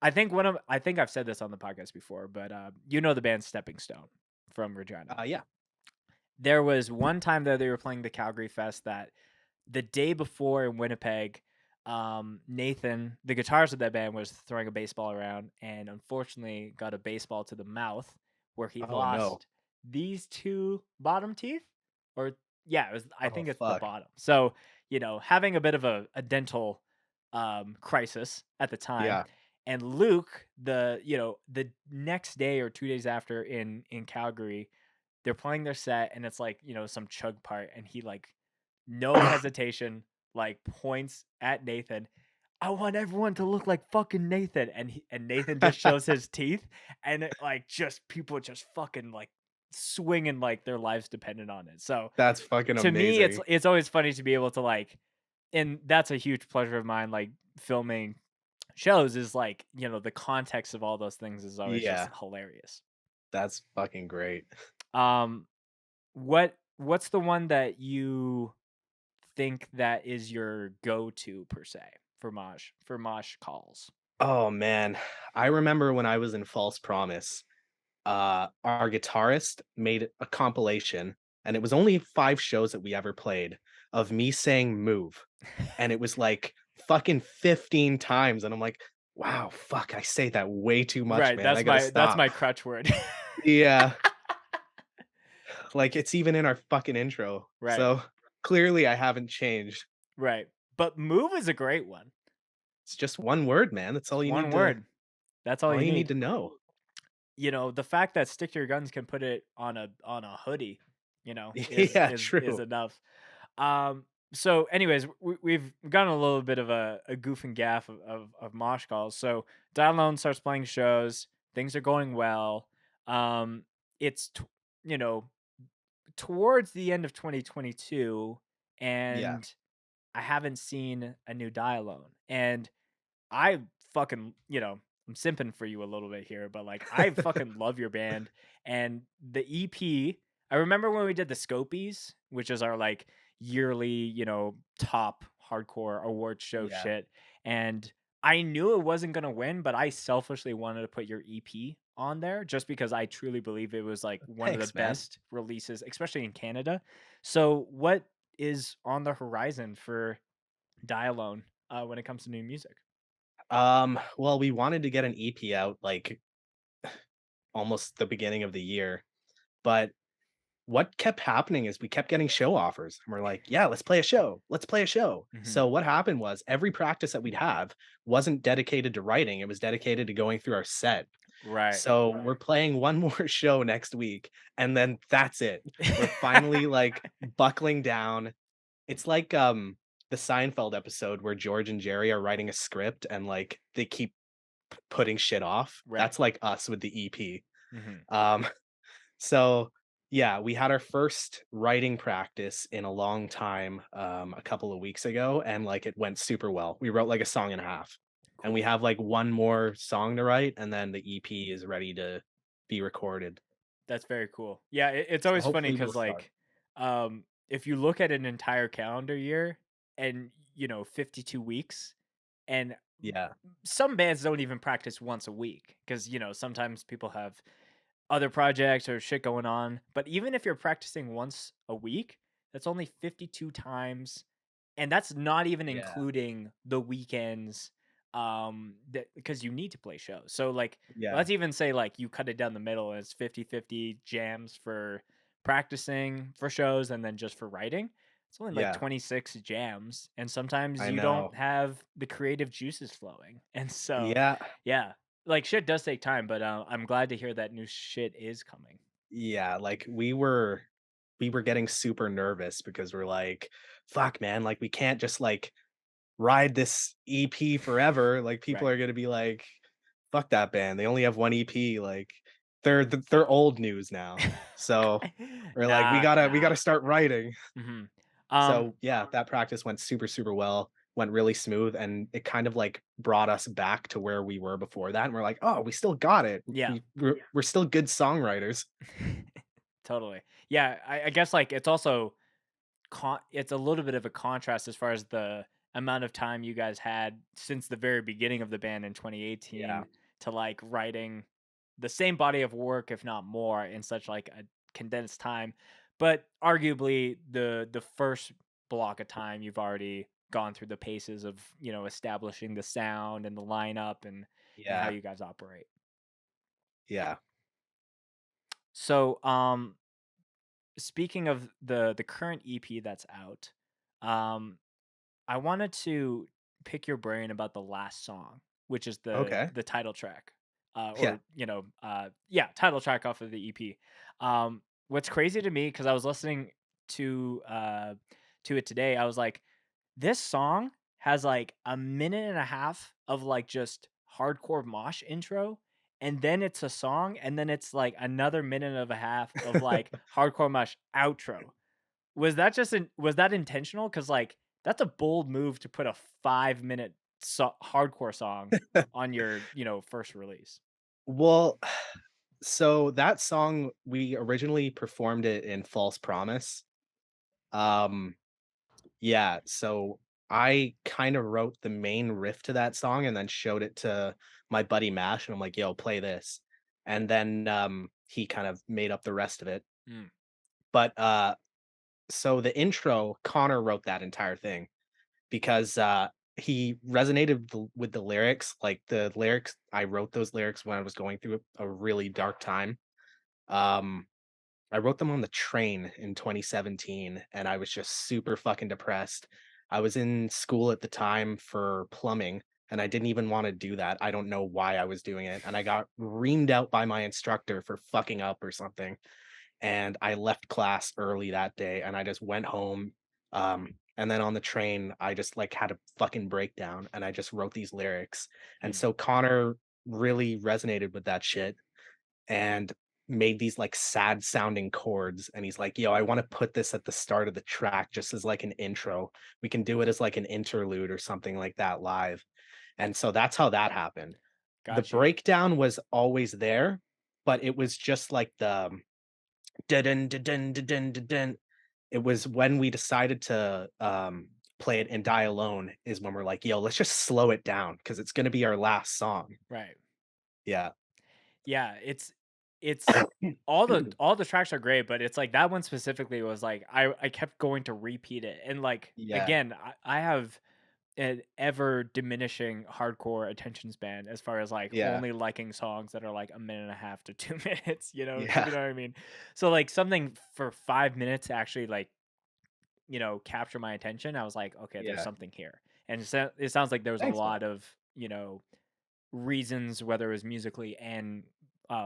I think I've said this on the podcast before, but you know the band Stepping Stone from Regina. Yeah. There was one time that they were playing the Calgary Fest that the day before in Winnipeg, Nathan, the guitarist of that band, was throwing a baseball around and unfortunately got a baseball to the mouth where he Oh, no. lost these two bottom teeth. Or, yeah, I Oh, think it's the fuck. bottom. So, having a bit of a dental crisis at the time. Yeah. And Luke, the next day or 2 days after in Calgary, they're playing their set and it's like, some chug part and he like no hesitation, like points at Nathan. I want everyone to look like fucking Nathan, and Nathan just shows his teeth, and it, like just people just fucking like swinging like their lives depended on it. So That's fucking to me, it's amazing. it's always funny to be able to like, and that's a huge pleasure of mine. Like filming shows is like the context of all those things is always just Yeah. hilarious. That's fucking great. Um, what's the one that you think that is your go-to per se for mosh calls? Oh, man. I remember when I was in False Promise, our guitarist made a compilation, and it was only 5 shows that we ever played of me saying "move," and it was, like, fucking 15 times, and I'm like, "Wow, fuck, I say that way too much, Right, man, I gotta that's stop." my crutch word. Yeah, like, it's even in our fucking intro, Right, so, clearly I haven't changed. right. But move is a great one. It's just 1 word, man, that's It's one word. That's all all you you need need. to know. The fact that Stick to Your Guns can put it on a hoodie, Yeah, is true. enough. So anyways, we've gotten a little bit of a goof and gaff of mosh calls. So Dial Alone starts playing shows, things are going well. It's you know towards the end of 2022, Yeah. and I haven't seen a new Dial Alone, and I fucking, I'm simping for you a little bit here, but like I fucking love your band and the EP. I remember when we did the Scopies, which is our like yearly, top hardcore award show Yeah. shit. And I knew it wasn't going to win, but I selfishly wanted to put your EP on there just because I truly believe it was like one of the Thanks, man. best releases, especially in Canada. So, what is on the horizon for Dialone when it comes to new music? Well, we wanted to get an EP out, like, almost the beginning of the year, but what kept happening is we kept getting show offers, and we're like, "Yeah, let's play a show. Let's play a show." Mhm. So what happened was every practice that we'd have wasn't dedicated to writing, it was dedicated to going through our set. Right. So we're playing one more show next week, and then that's it. We're finally, like, buckling down. It's like, the Seinfeld episode where George and Jerry are writing a script and, like, they keep putting shit off. Right. That's like us with the EP. Mhm. Um, so yeah, we had our first writing practice in a long time, a couple of weeks ago, and like it went super well. We wrote like a song and a half, and we Cool. have like one more song to write, and then the EP is ready to be recorded. That's very cool. Yeah, it's So always funny hopefully we'll because start. like, if you look at an entire calendar year and, 52 weeks, and Yeah, some bands don't even practice once a week because, sometimes people have other projects or shit going on. But even if you're practicing once a week, that's only 52 times. And that's not even yeah, including the weekends that because you need to play shows. So like yeah, let's even say like you cut it down the middle and it's 50-50 jams for practicing for shows and then just for writing. It's only like yeah. 26 jams and sometimes I you don't know. have the creative juices flowing. And so Yeah, yeah, like, shit does take time, but, I'm glad to hear that new shit is coming. yeah. Like we were getting super nervous because we're like, fuck, man. Like we can't just like ride this EP forever. Like people Right. are gonna be like, fuck that band. They only have one EP. Like they're old news now. So we're like, Nah, we nah. gotta start writing. Mhm. So yeah, that practice went super, super well, went really smooth, and it kind of like brought us back to where we were before that. And we're like, oh, we still got it. Yeah. We're still good songwriters. Totally. Yeah, I guess, like, it's also it's a little bit of a contrast as far as the amount of time you guys had since the very beginning of the band in Yeah. 2018 to, like, writing the same body of work, if not more, in such, like, a condensed time. But arguably, the first block of time, you've already gone through the paces of, establishing the sound and the lineup and how Yeah. you guys operate. Yeah. So, speaking of the current EP that's out, um, I wanted to pick your brain about the last song, which is Okay. the title track, Yeah. yeah, title track off of the EP. What's crazy to me because I was listening to uh to it today, I was like, this song has like a minute and a half of like just hardcore mosh intro, and then it's a song, and then it's like another minute and a half of like hardcore mosh outro. Was that intentional? Because like, that's a bold move to put a 5-minute hardcore song on your, first release. Well, so that song, we originally performed it in False Promise. Um, yeah, so I kind of wrote the main riff to that song and then showed it to my buddy Mash, and I'm like, "Yo, play this." And then he kind of made up the rest of it. Mm, But so the intro, Connor wrote that entire thing because he resonated with the lyrics. Like the lyrics, I wrote those lyrics when I was going through a really dark time. Um, I wrote them on the train in 2017, and I was just super fucking depressed. I was in school at the time for plumbing, and I didn't even want to do that. I don't know why I was doing it. And I got reamed out by my instructor for fucking up or something. And I left class early that day and I just went home. And then on the train, I just like had a fucking breakdown and I just wrote these lyrics. And mm, so Connor really resonated with that shit and made these like sad sounding chords. And he's like, yo, I want to put this at the start of the track just as like an intro. We can do it as like an interlude or something like that live. And so that's how that happened. The got you. breakdown was always there, but it was just like the dun dun dun dun dun dun. It was when we decided to play it and die alone is when we're like, yo, let's just slow it down because it's gonna be our last song. Right. Yeah. Yeah, it's all the tracks are great, but it's like that one specifically was like I kept going to repeat it. And like Yeah. again, I have an ever diminishing hardcore attention span as far as like Yeah. only liking songs that are like a minute and a half to 2 minutes, if you Yeah. know what I mean. So like something for 5 minutes to actually like, capture my attention, I was like, okay, there's Yeah. something here. And so it sounds like there was a Thanks, man. lot of, reasons, whether it was musically and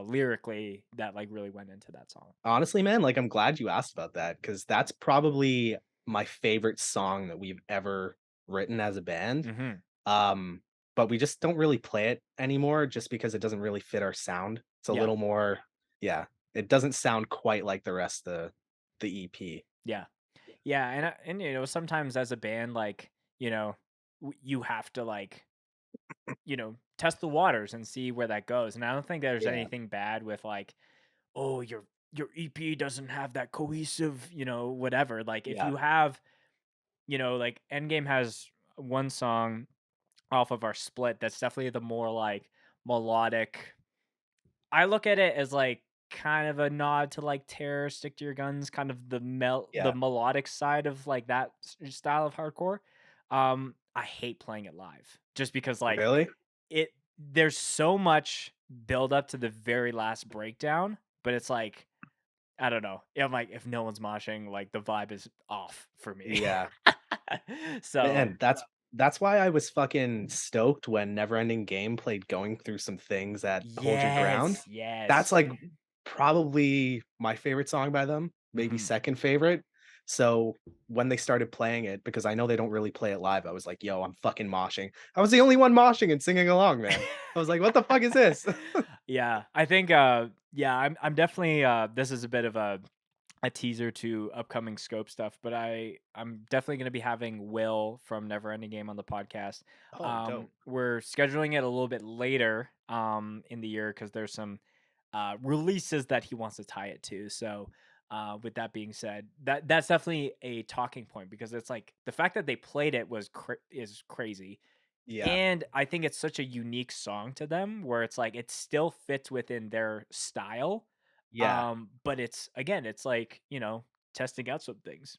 lyrically, that like really went into that song. Honestly, man, like I'm glad you asked about that because that's probably my favorite song that we've ever written as a band. Hmm. Um, but we just don't really play it anymore just because it doesn't really fit our sound. It's a Yeah. little more, yeah, it doesn't sound quite like the rest of the EP. Yeah. Yeah, and sometimes as a band, like, you have to like, test the waters and see where that goes. And I don't think there's Yeah, anything bad with like, oh, your EP doesn't have that cohesive, whatever. Like if yeah, you have, like Endgame has one song off of our split that's definitely the more like melodic. I look at it as like kind of a nod to like Terror, Stick to Your Guns, kind of the yeah. melodic side of like that style of hardcore. I hate playing it live just because like Really? there's so much build up to the very last breakdown, but it's like I don't know. I'm like if no one's moshing, like the vibe is off for me. Yeah. So Man, that's why I was fucking stoked when Neverending Game played Going Through Some Things at Hold Your Ground. yes, yes. That's, like, probably my favorite song by them, maybe Hmm. 2nd favorite, So when they started playing it, because I know they don't really play it live, I was like, "Yo, I'm fucking moshing." I was the only one moshing and singing along, man. I was like, "What the fuck is this?" Yeah, I think, yeah, I'm definitely, this is a bit of a teaser to upcoming scope stuff, but I'm definitely going to be having Will from Never Ending Game on the podcast. Oh, dope. We're scheduling it a little bit later in the year because there's some releases that he wants to tie it to. So with that being said, that's definitely a talking point because it's like the fact that they played it is crazy. Yeah. And I think it's such a unique song to them where it's like it still fits within their style, Yeah. but it's again, it's like, testing out some things,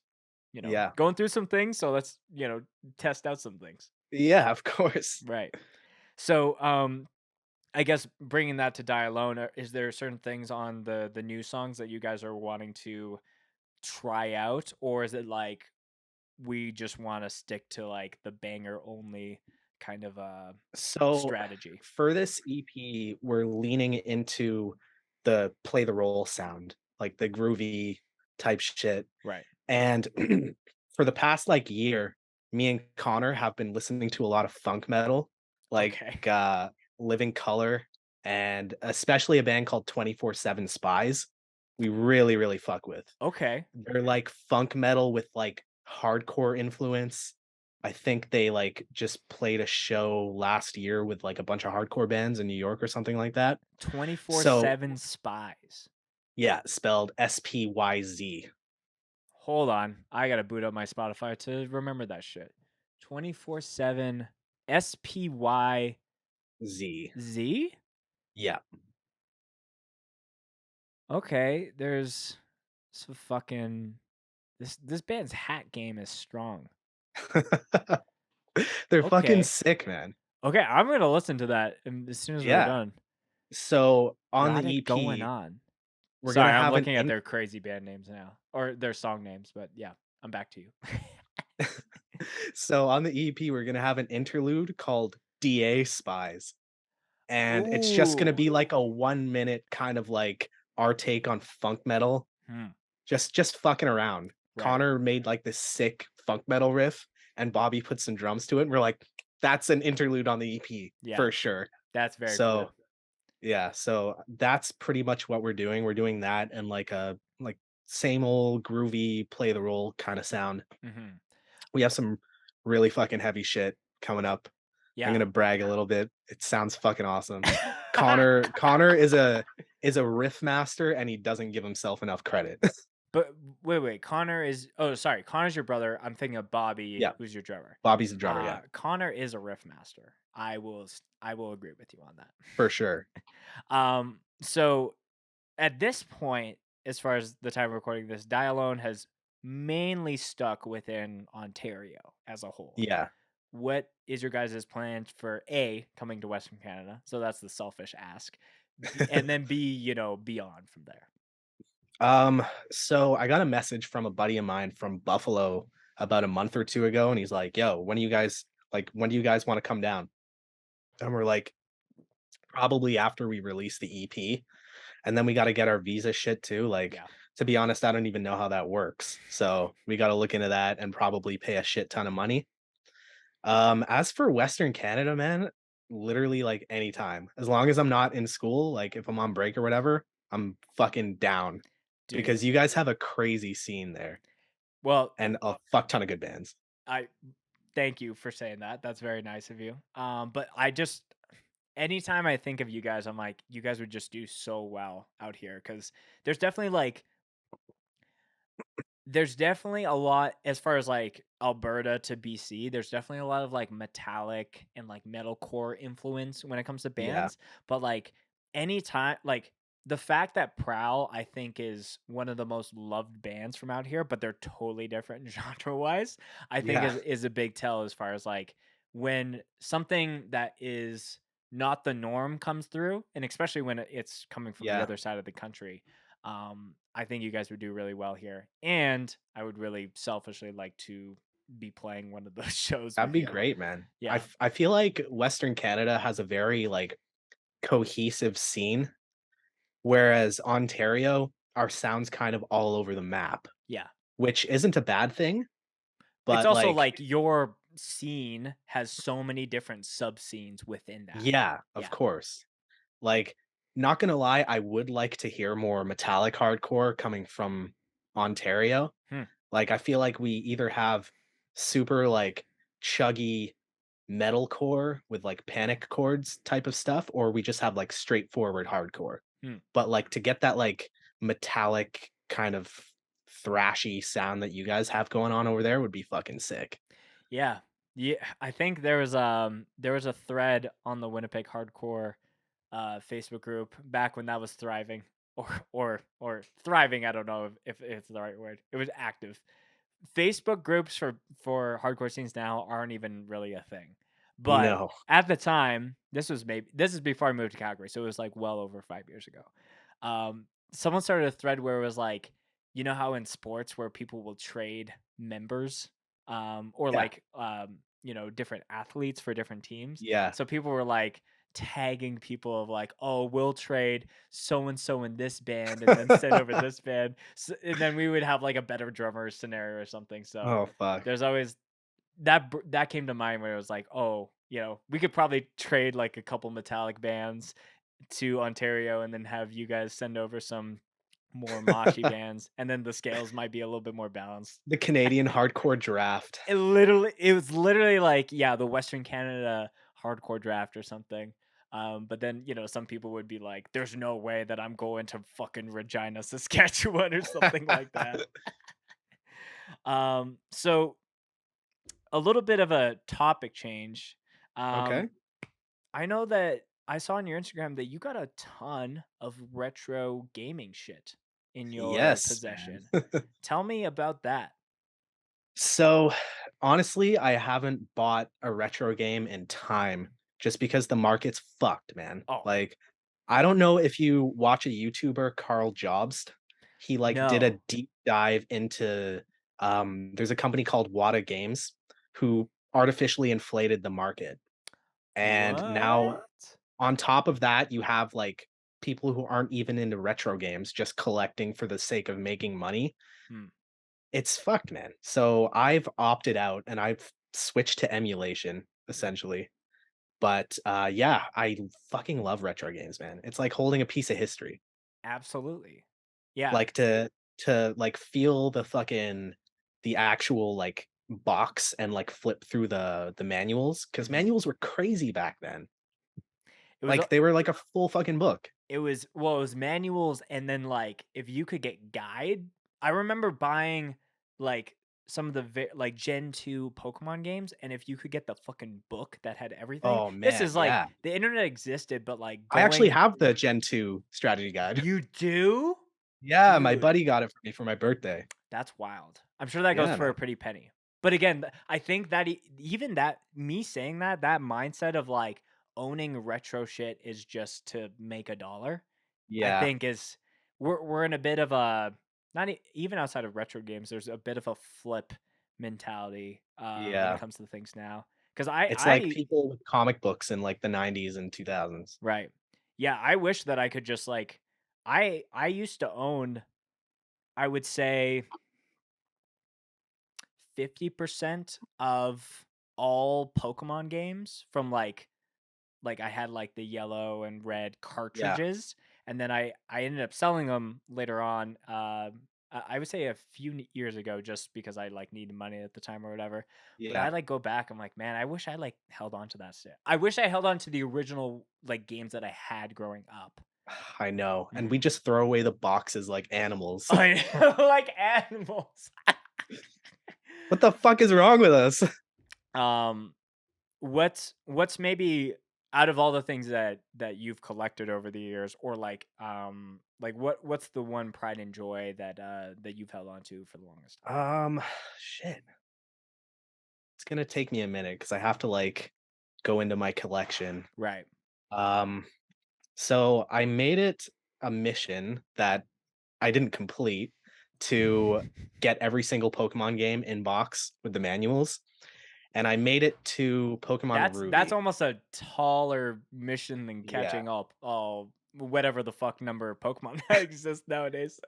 Yeah. going through some things. So let's, test out some things. Yeah, of course. Right. So, I guess bringing that to Die Alone, is there certain things on the new songs that you guys are wanting to try out, or is it like we just want to stick to like the banger only kind of So strategy? for this EP, we're leaning into the play the role sound, like the groovy type shit. Right. And for the past like year, me and Connor have been listening to a lot of funk metal, like Okay. Living Color, and especially a band called 24/7 Spies. We really, really fuck with. Okay. They're like funk metal with like hardcore influence. I think they like just played a show last year with like a bunch of hardcore bands in New York or something like that. So 24/7 Spies. yeah, spelled SPYZ. Hold on. I got to boot up my Spotify to remember that shit. 24/7 SPYZ? Z. Yeah. Okay, there's some fucking this band's hat game is strong. They're fucking Okay. sick, man. Okay, I'm going to listen to that as soon as we're Yeah. done. So on the Got it going EP, on. we're gonna Sorry, I'm have an looking at in their crazy band names now or their song names, but yeah, I'm back to you. so on the EP, we're gonna have an interlude called DA Spies. And it's just gonna Ooh. be like a 1 minute kind of like our take on funk metal, Hmm. just fucking around. Right. Connor made like this sick funk metal riff, and Bobby put some drums to it, and we're like, "That's an interlude on the EP Yeah, for sure." that's very So, cool. yeah, so that's pretty much what we're doing. We're doing that and like a like same old groovy play the role kinda sound. Mhm. We have some really fucking heavy shit coming up. I'm Yeah. gonna brag a little bit. It sounds fucking awesome. Connor is a riff master, and he doesn't give himself enough credit. But wait, Connor is oh, sorry, Connor's your brother. I'm thinking of Bobby, Yeah, who's your drummer. Bobby's the drummer, yeah, Connor is a riff master. I will agree with you on that. for sure. So at this point, as far as the time of recording this, Die Alone has mainly stuck within Ontario as a whole. Yeah. What is your guys' plans for A, coming to Western Canada? So that's the selfish ask. And then B, beyond from there. So I got a message from a buddy of mine from Buffalo about a month or 2 ago, and he's like, "Yo, when do you guys wanna come down?" And we're like, "Probably after we release the EP." And then we gotta get our visa shit too, like, Yeah. to be honest, I don't even know how that works, so we gotta look into that and probably pay a shit ton of money. As for Western Canada, man, literally, like, anytime. As long as I'm not in school, like, if I'm on break or whatever, I'm fucking down Dude. because you guys have a crazy scene there Well, and a fuck ton of good bands. I thank you for saying that. That's very nice of you. But I just anytime I think of you guys, I'm like, you guys would just do so well out here because there's definitely like there's definitely a lot as far as like Alberta to BC. There's definitely a lot of like metallic and like metalcore influence when it comes to Yeah, bands. But like anytime, like the fact that Prowl, I think, is one of the most loved bands from out here, but they're totally different genre wise. I think yeah, is a big tell as far as like when something that is not the norm comes through, and especially when it's coming from the yeah. other side of the country. I think you guys would do really well here, and I would really selfishly like to be playing one of those shows That'd with be you. great, man. Yeah, I feel like Western Canada has a very, like, cohesive scene, whereas Ontario, our sound's kind of all over the map. yeah, which isn't a bad thing, It's but, also like like your scene has so many different sub scenes within that. yeah, of Yeah. course. Like, not gonna lie, I would like to hear more metallic hardcore coming from Ontario. Hmm. Like, I feel like we either have super, like, chuggy metalcore with, like, panic chords type of stuff, or we just have, like, straightforward hardcore. Hmm. But, like, to get that, like, metallic kind of thrashy sound that you guys have going on over there would be fucking sick. Yeah. Yeah, I think there was a thread on the Winnipeg hardcore Facebook group back when that was thriving or thriving, I don't know if it's the right word. It was active. Facebook groups for hardcore scenes now aren't even really a thing. But No. at the time, this is before I moved to Calgary, so it was like well over 5 years ago. Someone started a thread where it was like, you know how in sports where people will trade members or Yeah. like you know, different athletes for different teams. Yeah. So people were like tagging people of like, oh, we'll trade so and so in this band and then send over this band. And then we would have like a better drummer scenario or something. So Oh, fuck. there's always that came to mind where it was like, oh, you know, we could probably trade like a couple metallic bands to Ontario and then have you guys send over some more moshy bands, and then the scales might be a little bit more balanced. The Canadian hardcore draft. It was literally like, yeah, the Western Canada hardcore draft or something. But then, you know, some people would be like, there's no way that I'm going to fucking Regina, Saskatchewan or something like that. So a little bit of a topic change. Okay. Um, I know that I saw on your Instagram that you got a ton of retro gaming shit in your Yes, man. possession. Tell me about that. So, honestly, I haven't bought a retro game in time just because the market's fucked, man. Oh, Like, I don't know if you watch a YouTuber, Carl Jobst. He, like, did a no. deep dive into, there's a company called Wata Games who artificially inflated the market. And now What? on top of that, you have, like, people who aren't even into retro games just collecting for the sake of making money. Hmm. It's fucked, man. So I've opted out and I've switched to emulation essentially. But yeah, I fucking love retro games, man. It's like holding a piece of history. Absolutely. Yeah. Like to like feel the actual like box and like flip through the manuals cuz Mhm. manuals were crazy back then. It was Like they were like a full fucking book. it was manuals and then, like, if you could get guide I remember buying, like, some of the like, Gen 2 Pokemon games, and if you could get the fucking book that had everything Oh this man, is, like yeah. the internet existed, but, like, I actually going have the Gen 2 strategy guide. You do? Yeah, my Dude. buddy got it for me for my birthday. That's wild. I'm sure that goes Yeah, for man. a pretty penny. But again, I think that even that me saying that that mindset of like owning retro shit is just to make a dollar. I Yeah. think is we're in a bit of a not even outside of retro games. There's a bit of a flip mentality when it Yeah. comes to things now. Because It's like I people with comic books in, like, the '90s and 2000s. right, yeah, I wish that I could just like I used to own I would say 50% of all Pokemon games from like I had like the yellow and red Yeah, cartridges, and then I ended up selling them later on. I would say a few years ago, just because I like needed money at the time or whatever. But I yeah. like go back. I'm like, man, I wish I like held on to that shit. I wish I held on to the original like games that I had growing up. I know, and we Mhm. just throw away the boxes like animals. I know, like animals. What the fuck is wrong with us? um, what's maybe out of all the things that you've collected over the years or like what's the one pride and joy that that you've held on to for the longest time? Shit. It's gonna take me a minute because I have to, like, go into my collection. Right. Um, so I made it a mission that I didn't complete to get every single Pokemon game in box with the manuals, and I made it to Pokemon That's Ruby. almost a taller mission than Yeah. catching up all whatever the fuck number of Pokemon that exist nowadays.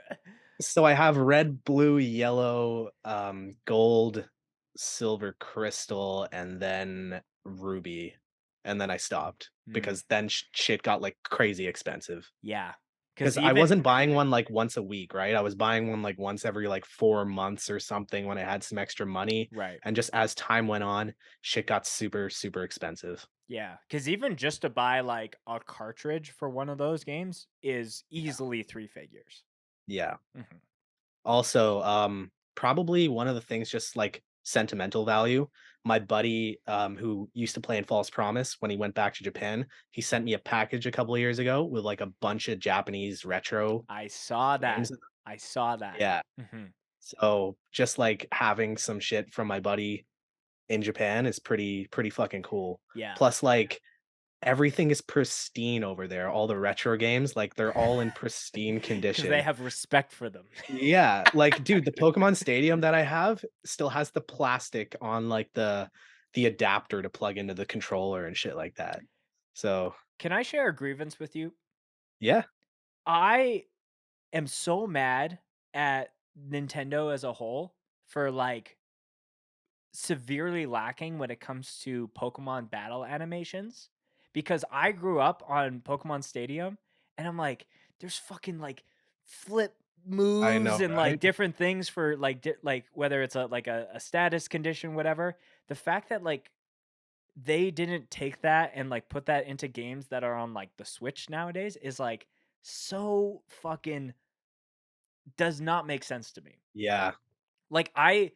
So I have red, blue, yellow, gold, silver, crystal, and then ruby, and then I stopped Mm, because then shit got, like, crazy expensive. yeah, because Because I even wasn't buying one, like, once a week, right? I was buying one, like, once every, like, 4 months or something when I had some extra money, right. and just as time went on, shit got super, super expensive. Yeah, because even just to buy, like, a cartridge for one of those games is Yeah. easily 3 figures. Yeah. Mhm. Also, probably one of the things just, like, sentimental value. My buddy, who used to play in False Promise when he went back to Japan, he sent me a package a couple of years ago with, like, a bunch of Japanese retro I saw that. games. I saw that. Yeah. Mhm. So, just, like, having some shit from my buddy in Japan is pretty fucking cool. Yeah. Plus, like, everything is pristine over there, all the retro games, like, they're all in pristine Because they condition. have respect for them. Yeah, like, dude, the Pokemon Stadium that I have still has the plastic on, like, the adapter to plug into the controller and shit like that. So, Can I share a grievance with you? yeah, I am so mad at Nintendo as a whole for, like, severely lacking when it comes to Pokemon battle animations, because I grew up on Pokemon Stadium, and I'm like, there's fucking, like, flip I moves know, and, like, right? different things for, like, like, whether it's a status condition, whatever. The fact that, like, they didn't take that and, like, put that into games that are on, like, the Switch nowadays is, like, so fucking does not make sense to me. Yeah, Like, I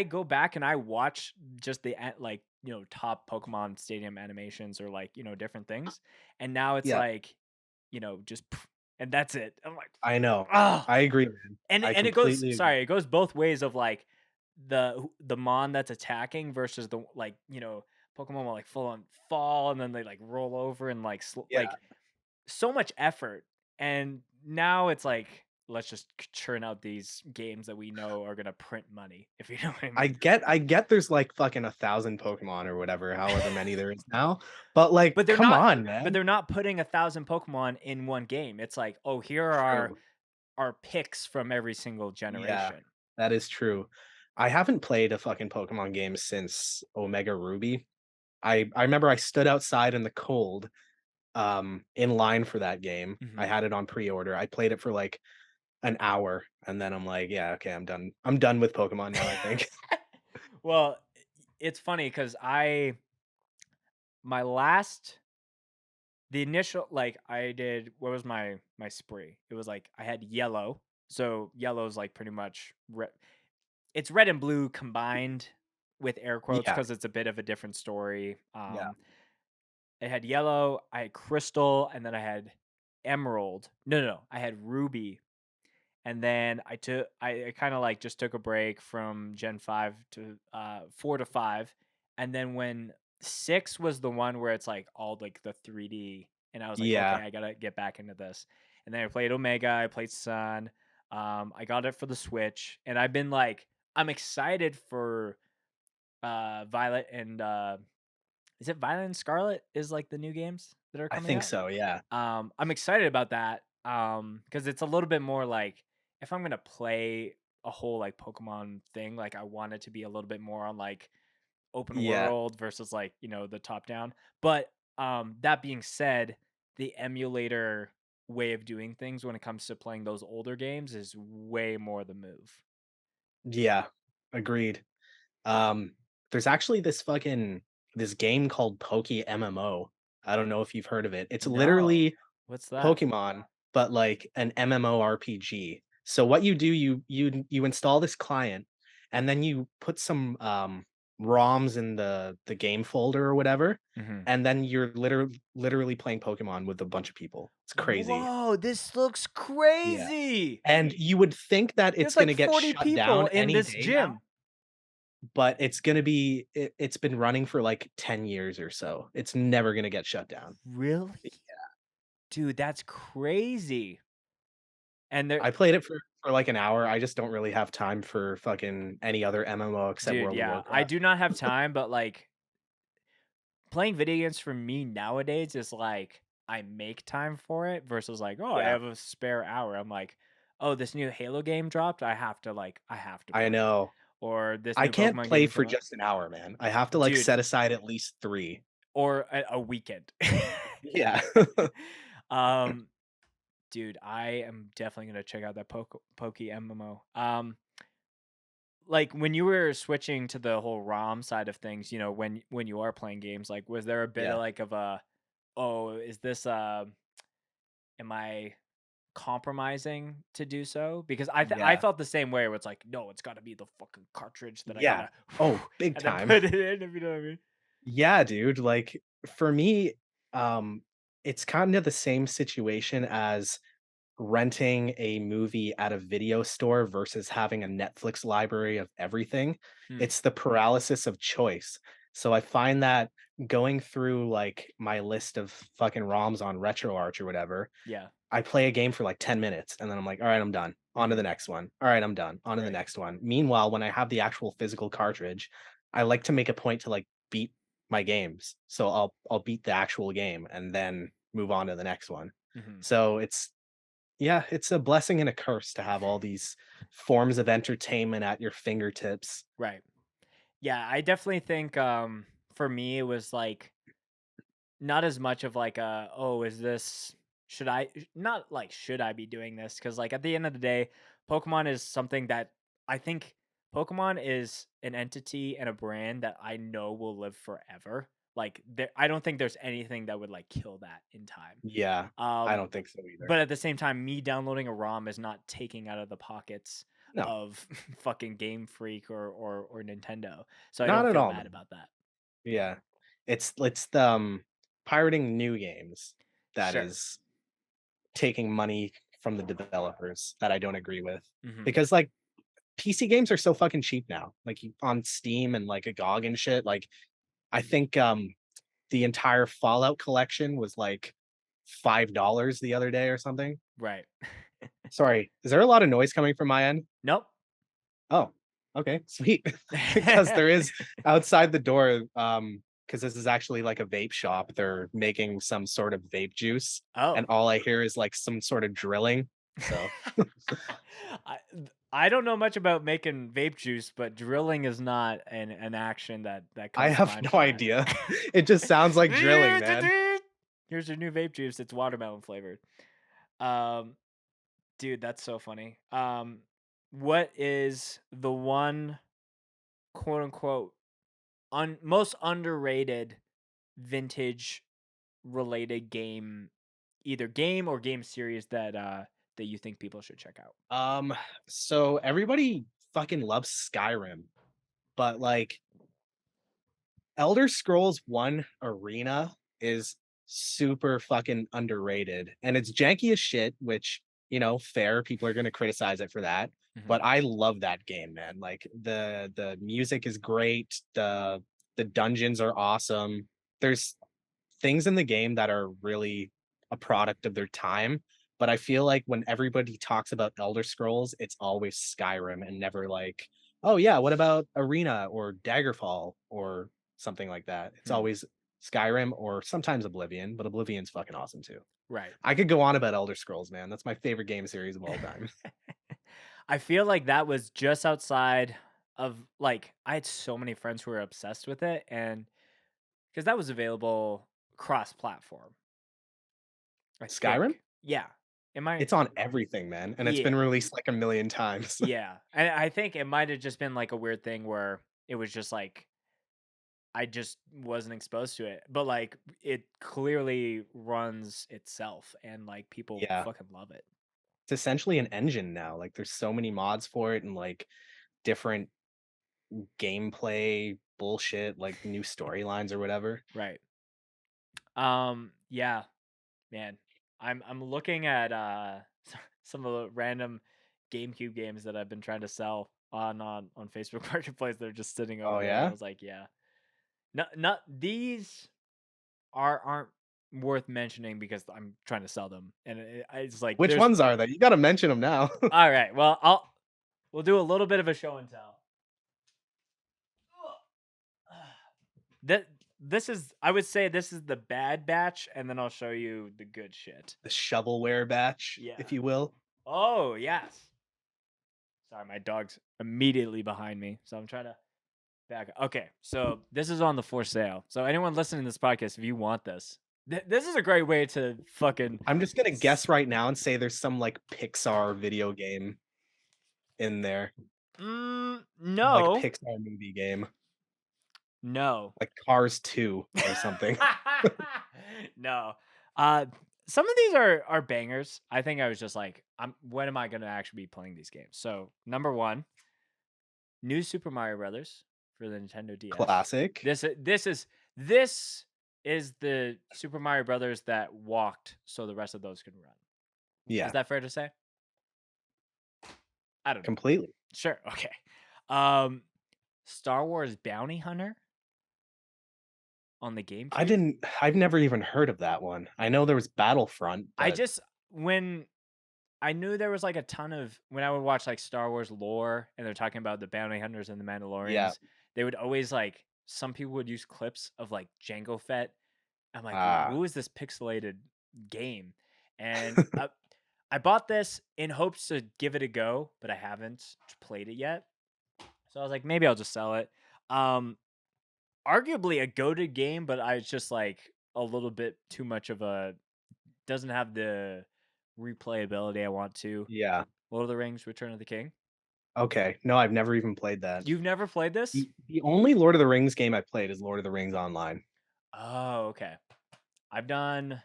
go back and I watch just the like, top Pokemon Stadium animations or, like, different things, and now it's yeah, like, just and that's it. I'm like, I know. oh, I agree, man. I and it goes completely agree. sorry, it goes both ways of, like, the mon that's attacking versus the, like, Pokemon will, like, full on fall and then they, like, roll over and, like, Yeah. like, so much effort, and now it's like, let's just churn out these games that we know are gonna print money, if you know what I mean. I get there's, like, fucking 1,000 Pokemon or whatever, however many there is now, but, like, But they're come not on, but man. they're not putting 1,000 Pokemon in one game. It's like, "Oh, here are our True. picks from every single Yeah, generation." that is true. I haven't played a fucking Pokemon game since Omega Ruby. I remember I stood outside in the cold, in line for that game. I Mhm. had it on pre-order. I played it for, like, an hour, and then I'm like, "Yeah, okay, I'm done. I'm done with Pokemon now, I think." Well, it's funny because my last the initial like, I did what was my spree? It was, like, I had yellow, so yellow's, like, pretty much it's red and blue combined with air quotes Yeah, because it's a bit of a different story. yeah, I had yellow, I had crystal, and then I had emerald. No, no, no, I had ruby, and then I kind of like just took a break from Gen 5 to 4 to 5, and then when 6 was the one where it's like all like the 3D, and I was like, okay, yeah, I gotta get back into this. And then I played Omega, I played Sun, I got it for the Switch, and I've been like, I'm excited for Violet and is it Violet and Scarlet is like the new games that are I coming think out? so, yeah. I'm excited about that, because it's a little bit more like if I'm gonna play a whole like Pokemon thing, like I want it to be a little bit more on like open Yeah, world versus like the top down. But that being said, the emulator way of doing things when it comes to playing those older games is way more the move. yeah, agreed. Um, there's actually this game called Poke MMO. I don't know if you've heard of it. It's No, literally what's that? Pokemon, but like an MMORPG. So what you do, you install this client, and then you put some ROMs in the game folder or whatever, Hmm. and then you're literally playing Pokemon with a bunch of people. It's crazy. Whoa, this looks Yeah. crazy. And you would think that it's There's like gonna get 40 shut people down in any this day now, gym. but it's gonna be it's been running for like 10 years or so. It's never gonna get shut down. Really? Dude, that's crazy. And they're I played it for like an hour. I just don't really have time for fucking any other MMO except dude, World of yeah, I Warcraft. do not have time, but like playing video games for me nowadays is like I make time for it versus like, oh, I Yeah. have a spare hour. I'm like, oh, this new Halo game dropped. I have to I play it. know. Or this I new can't Pokemon play game is for coming out. just an hour, man. I have to, like, Dude, set aside at least 3. or a weekend. Yeah. um, dude, I am definitely gonna check out that Poke MMO. Like when you were switching to the whole ROM side of things, when you are playing games, like was there a bit of Yeah. like of a, oh, is this am I compromising to do so? Because I Yeah. felt the same way where it's like, no, it's got to be the fucking cartridge that I Yeah. gotta, Oh, big and then time. put it in, if you know what I mean. Yeah, dude, like, for me, um, it's kinda the same situation as renting a movie at a video store versus having a Netflix library of everything. Hmm. It's the paralysis of choice. So I find that going through, like, my list of fucking ROMs on RetroArch or whatever, Yeah. I play a game for like 10 minutes and then I'm like, all right, I'm done. On to the Hmm. next one. All right, I'm done. On to the Right. next one. Meanwhile, when I have the actual physical cartridge, I like to make a point to like beat my games. So I'll beat the actual game and then move on to the next one. Hmm. So it's yeah, it's a blessing and a curse to have all these forms of entertainment at your fingertips. Right. Yeah, I definitely think for me it was like not as much of like a, oh, is this, should I, not like should I be doing this, cuz like at the end of the day, Pokemon is something that I think Pokemon is an entity and a brand that I know will live forever. Like I don't think there's anything that would like kill that in time. Yeah, I Um don't think so either. but at the same time, me downloading a ROM is not taking out of the pockets No, of fucking Game Freak or Nintendo. So I not don't at feel all, bad man. about that. Yeah. It's the pirating new games that Sure. is taking money from the developers that I don't agree with. Mhm. Because, like, PC games are so fucking cheap now, like, on Steam and, like, a GOG and shit, like, I think, the entire Fallout collection was, like, $5 the other day or something. Right. Sorry, is there a lot of noise coming from my end? Nope. Oh, okay, sweet. Because there is outside the door, because this is actually like a vape shop, they're making some sort of vape juice, and Oh. all I hear is like some sort of drilling. So I I don't know much about making vape juice, but drilling is not an action that I comes to have mind no for that. idea. It just sounds like drilling, man. Here's your new vape juice. It's watermelon flavored. Um, dude, that's so funny. What is the one quote unquote most underrated vintage related game, either game or game series that you think people should check out? Um, so everybody fucking loves Skyrim, but like Elder Scrolls 1 Arena is super fucking underrated, and it's janky as shit, which, fair, people are gonna criticize it for that, Hmm. but I love that game, man, like, the music is great, the dungeons are awesome. There's things in the game that are really a product of their time, but I feel like when everybody talks about Elder Scrolls, it's always Skyrim and never like, "Oh, yeah, what about Arena or Daggerfall or something like that?" It's Hmm. always Skyrim or sometimes Oblivion, but Oblivion's fucking awesome too. Right. I could go on about Elder Scrolls, man. That's my favorite game series of all time. I feel like that was just outside of, like, I had so many friends who were obsessed with it, and because that was available cross platform, I Skyrim? think. Yeah. Am I? It's on everything, man, and it's been Yeah. released like a million times. Yeah. And I think it might have just been like a weird thing where it was just like I just wasn't exposed to it. But like it clearly runs itself and like people Yeah. fucking love it. It's essentially an engine now, like, there's so many mods for it and, like, different gameplay bullshit, like new storylines or whatever. Right. Yeah, man. I'm looking at some of the random GameCube games that I've been trying to sell on Facebook Marketplace. They're just sitting over Oh, there. I yeah? was like, yeah. Not these aren't worth mentioning because I'm trying to sell them. And it's like Which there's ones are they? You gotta mention them now. all right. Well, we'll do a little bit of a show and tell. That this is, I would say this is the bad batch, and then I'll show you the good shit. The shovelware batch, Yeah. if you will. Oh, yes. Sorry, my dog's immediately behind me, so I'm trying to back. Okay, so this is on the for sale. So anyone listening to this podcast, if you want this, this is a great way to fucking. I'm just gonna guess right now and say there's some like Pixar video game in there, like No, Pixar movie game, no, like Cars 2 or something. no. Uh, some of these are bangers. I think I was just like, when am I gonna actually be playing these games? So number one, New Super Mario Brothers for the Nintendo DS. Classic. This is the Super Mario Brothers that walked so the rest of those could run. Is Yeah, that fair to say? I don't know. completely. Sure. Okay. Um, Star Wars Bounty Hunter on the GameCube. I've never even heard of that one. I know there was Battlefront, I but just when I knew there was like a ton of when I would watch like Star Wars lore and they're talking about the bounty hunters and the yeah. Mandalorians, they would always like some people would use clips of like Jango Fett. I'm like, Ah, who is this pixelated game? And I bought this in hopes to give it a go, but I haven't played it yet. So I was like, maybe I'll just sell it. Um, Arguably a goated game, but I was just like a little bit too much of a doesn't have the replayability I want to. yeah. Lord of the Rings: Return of the King. Okay. No, I've never even played that. You've never played this? The only Lord of the Rings game I played is Lord of the Rings Online. Oh, okay. I've done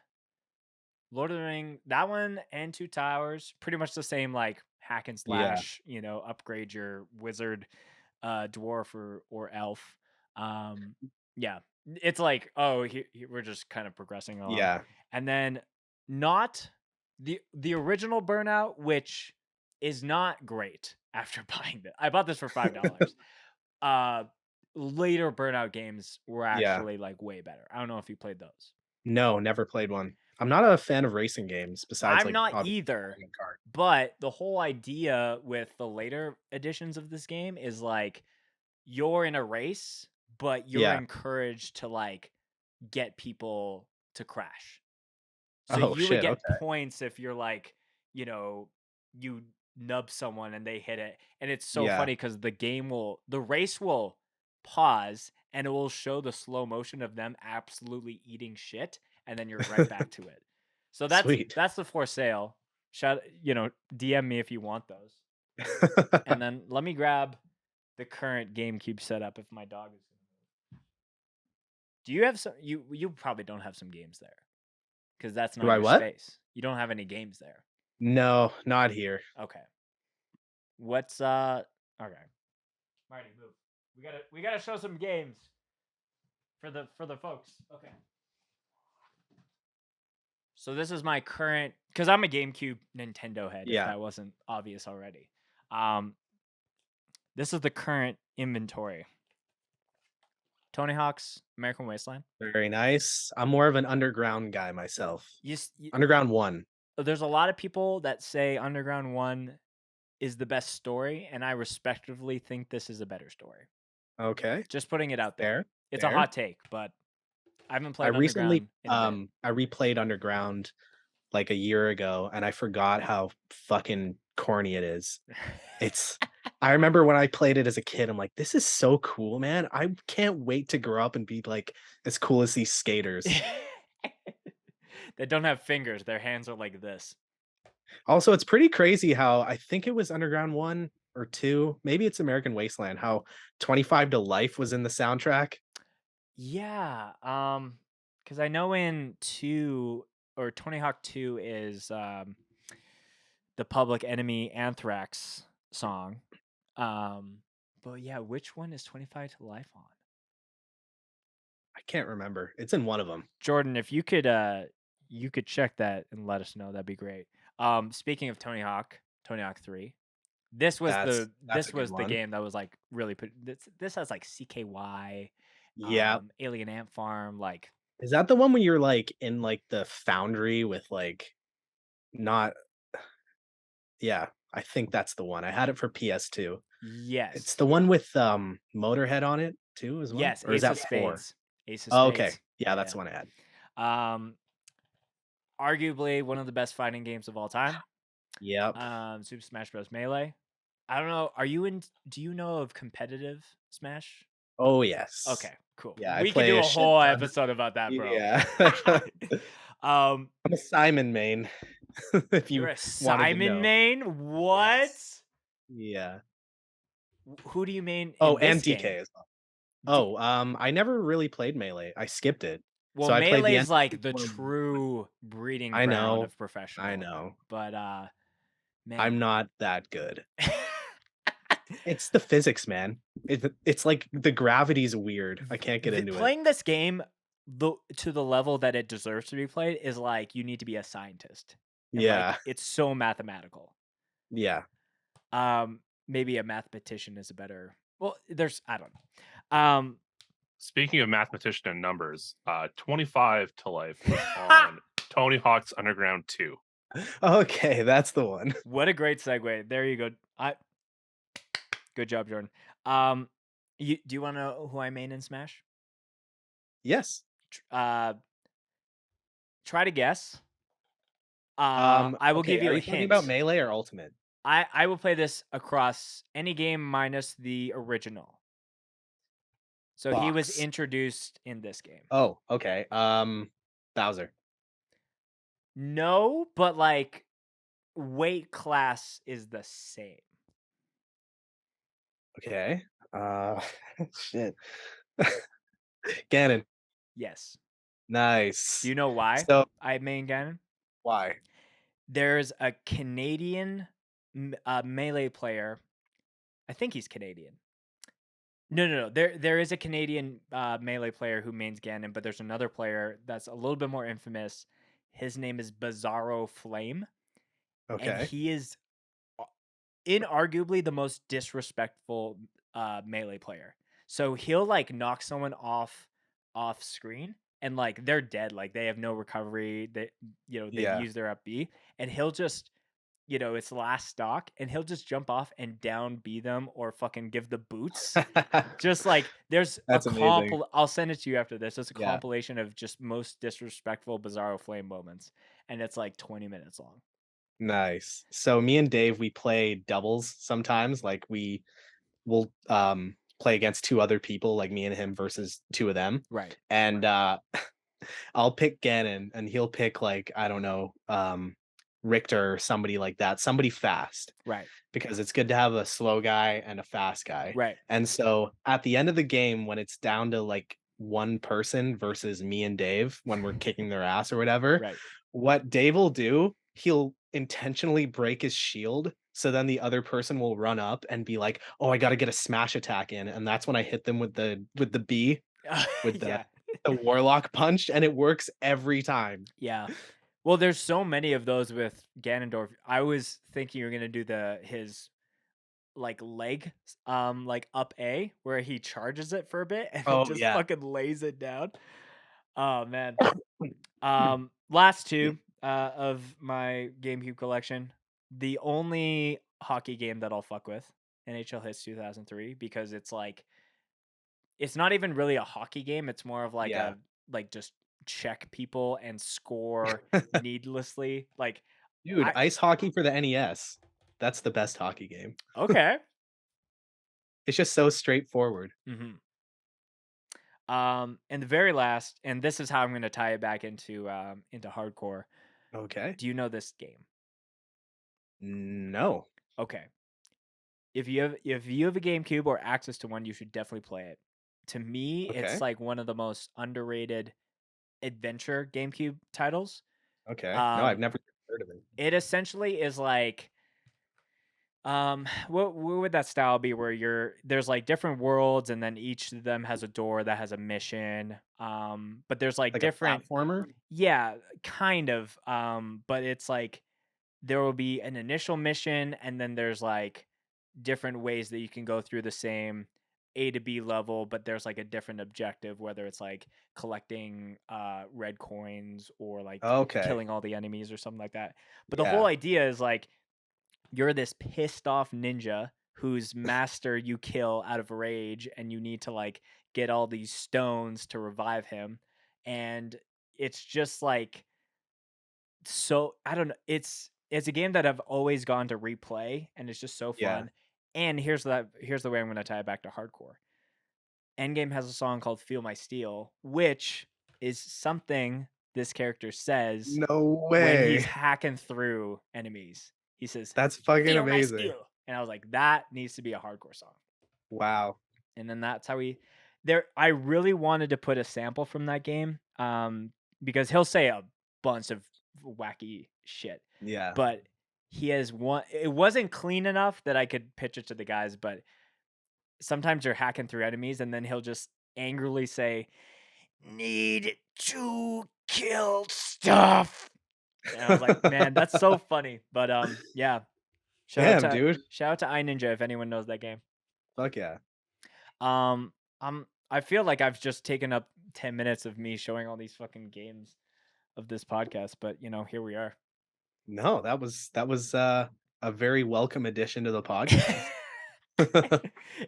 Lord of the Ring, that one and Two Towers, pretty much the same like hack and Yeah, slash, upgrade your wizard, dwarf or elf. Um, yeah, it's like, oh, we're just kind of progressing along, yeah. and then not the original Burnout, which is not great. After buying it, I bought this for $5. uh, Later Burnout games were Yeah. actually like way better. I don't know if you played those. No, never played one. I'm not a fan of racing games besides, I'm like, not obviously either, Mario Kart. but the whole idea with the later editions of this game is like you're in a race, but you're Yeah. encouraged to like get people to crash. So Oh, you would shit, get okay. points if you're like, you nub someone and they hit it. And it's so Yeah. funny because the race will pause and it will show the slow motion of them absolutely eating shit. And then you're right back to it. So Sweet. that's the for sale. DM me if you want those. And then let me grab the current GameCube setup if my dog is gonna move. Do you have some you probably don't have some games there because that's Do not I your what? space. You don't have any games there. No, not here. Okay. What's okay. Marty, move. We gotta show some games for the folks. Okay. So this is my current because I'm a GameCube Nintendo head, if Yeah. that wasn't obvious already. Um this is the current inventory. Tony Hawk's American Wasteland. Very nice. I'm more of an underground guy myself. You, s- you Underground 1. There's a lot of people that say Underground 1 is the best story, and I respectively think this is a better story. Okay. Just putting it out there. Fair, It's a fair. hot take, but I haven't I played recently, Underground in a bit. I replayed Underground, like, a year ago, and I forgot how fucking corny it is. It's I remember when I played it as a kid, I'm like, "This is so cool, man. I can't wait to grow up and be, like, as cool as these skaters." They don't have fingers, their hands are like this. Also, it's pretty crazy how I think it was Underground 1 or 2, maybe it's American Wasteland, how 25 to Life was in the soundtrack. Yeah, because I know in 2 or Tony Hawk 2 is, the Public Enemy Anthrax song. But yeah, which one is 25 to Life on? I can't remember. It's in one of them. Jordan, if you could check that and let us know, that'd be great. Speaking of Tony Hawk 3, That's this a good was the one. game that was like really put this has like CKY, Yeah. Alien Ant Farm, like Is that the one when you're, like, in, like, the foundry with, like, not yeah, I think that's the one. I had it for PS2. It's yes. the one with, Motorhead on it too as well? Yes, Or is Ace of that 4? Spades. Ace of Oh, okay. Spades. Yeah, that's Yeah. the one I had. Um Arguably one of the best fighting games of all time. Yep. Super Smash Bros. Melee. I don't know. Are you in? Do you know of competitive Smash? Oh, yes. Okay, cool. Yeah, I We could play do a a shit whole ton. episode about that, bro. Yeah. um, I'm a Simon main, if you're you a wanted to Simon know. main? What? Yes. Yeah. Who do you main Oh, in and this DK game? as well. Oh, I never really played Melee. I skipped it. Well, So I played the Melee's NT like the one. true breeding I ground know. of I professional. know. But man, I'm not that good. It's the physics, man. It's like the gravity's weird. I can't get into it. playing this game to the level that it deserves to be played is like you need to be a scientist. And like Yeah. it's so mathematical. Yeah. Maybe a mathematician is a better. Well, there's I don't know. Speaking of mathematician and numbers, 25 to life was on Tony Hawk's Underground 2. Okay, that's the one. What a great segue. There you go. Good job, Jordan. Um, do you want to know who I main in Smash? Yes. Uh, try to guess. I will give Okay, are you a you talking about hint. Melee or Ultimate? I will play this across any game minus the original. So he was Box. introduced in this game. Oh, okay. Bowser. No, but like weight class is the same. Okay. Shit. Ganon. Yes. Do Nice. you know why So I main Ganon? why? There's a Canadian melee player. I think he's Canadian. No. There is a Canadian melee player who mains Ganon, but there's another player that's a little bit more infamous. His name is Bizarro Flame, and Okay. he is inarguably the most disrespectful melee player. So he'll like knock someone off screen and like they're dead, like they have no recovery. They've Yeah. used their up B, and he'll just it's last stock, and he'll just jump off and down B them or fucking give the boots. Just like there's a That's amazing. I'll send it to you after this. It's a Yeah. compilation of just most disrespectful Bizarro Flame moments, and it's like 20 minutes long. Nice. So me and Dave, we play doubles sometimes. Like we'll play against two other people, like me and him versus two of them. Right. And I'll pick Ganon and he'll pick like, I don't know, Richter or somebody like that, somebody fast. Right. Because it's good to have a slow guy and a fast guy. Right. And so at the end of the game, when it's down to like one person versus me and Dave, when we're kicking their ass or whatever, Right. what Dave will do, he'll intentionally break his shield. So then the other person will run up and be like, "Oh, I got to get a smash attack in," and that's when I hit them with the B, with Yeah. the warlock punch, and it works every time. Yeah. Well, there's so many of those with Ganondorf. I was thinking you're gonna do his like leg, like up A, where he charges it for a bit and then Oh just yeah. fucking lays it down. Oh man. Last two of my GameCube collection. The only hockey game that I'll fuck with, NHL Hits 2003, because it's like it's not even really a hockey game. It's more of like Yeah. a like just check people and score needlessly. Like Dude, I ice hockey for the NES. That's the best hockey game. okay. It's just so straightforward. hmm And the very last, and this is how I'm going to tie it back into hardcore. Okay. Do you know this game? No. Okay. If you have a GameCube or access to one, you should definitely play it. To me, it's Okay. like one of the most underrated adventure GameCube titles. Okay. No, I've Um, never heard of it. it essentially is like what would that style be where there's like different worlds and then each of them has a door that has a mission. But there's like Like a different platformer? yeah, kind of. But it's like there will be an initial mission and then there's like different ways that you can go through the same A to B level, but there's like a different objective, whether it's like collecting red coins or like Okay. killing all the enemies or something like that. But the whole Yeah. idea is like you're this pissed off ninja whose master you kill out of rage and you need to like get all these stones to revive him, and it's just like so I don't know, it's a game that I've always gone to replay, and it's just so Yeah. fun. And here's the way I'm gonna tie it back to hardcore. Endgame has a song called "Feel My Steel," which is something this character says No when he's way. hacking through enemies. He says, That's fucking "Feel my amazing. steel," and I was like, that needs to be a hardcore song. Wow. And then that's how we there. I really wanted to put a sample from that game, because he'll say a bunch of wacky shit, Yeah. but he has one. It wasn't clean enough that I could pitch it to the guys, but sometimes you're hacking through enemies, and then he'll just angrily say, "Need to kill stuff." And I was like, man, that's so funny. But yeah. Shout out Damn, to dude. shout out to iNinja if anyone knows that game. Fuck yeah. Um, I feel like I've just taken up 10 minutes of me showing all these fucking games of this podcast, but here we are. No, that was a very welcome addition to the podcast.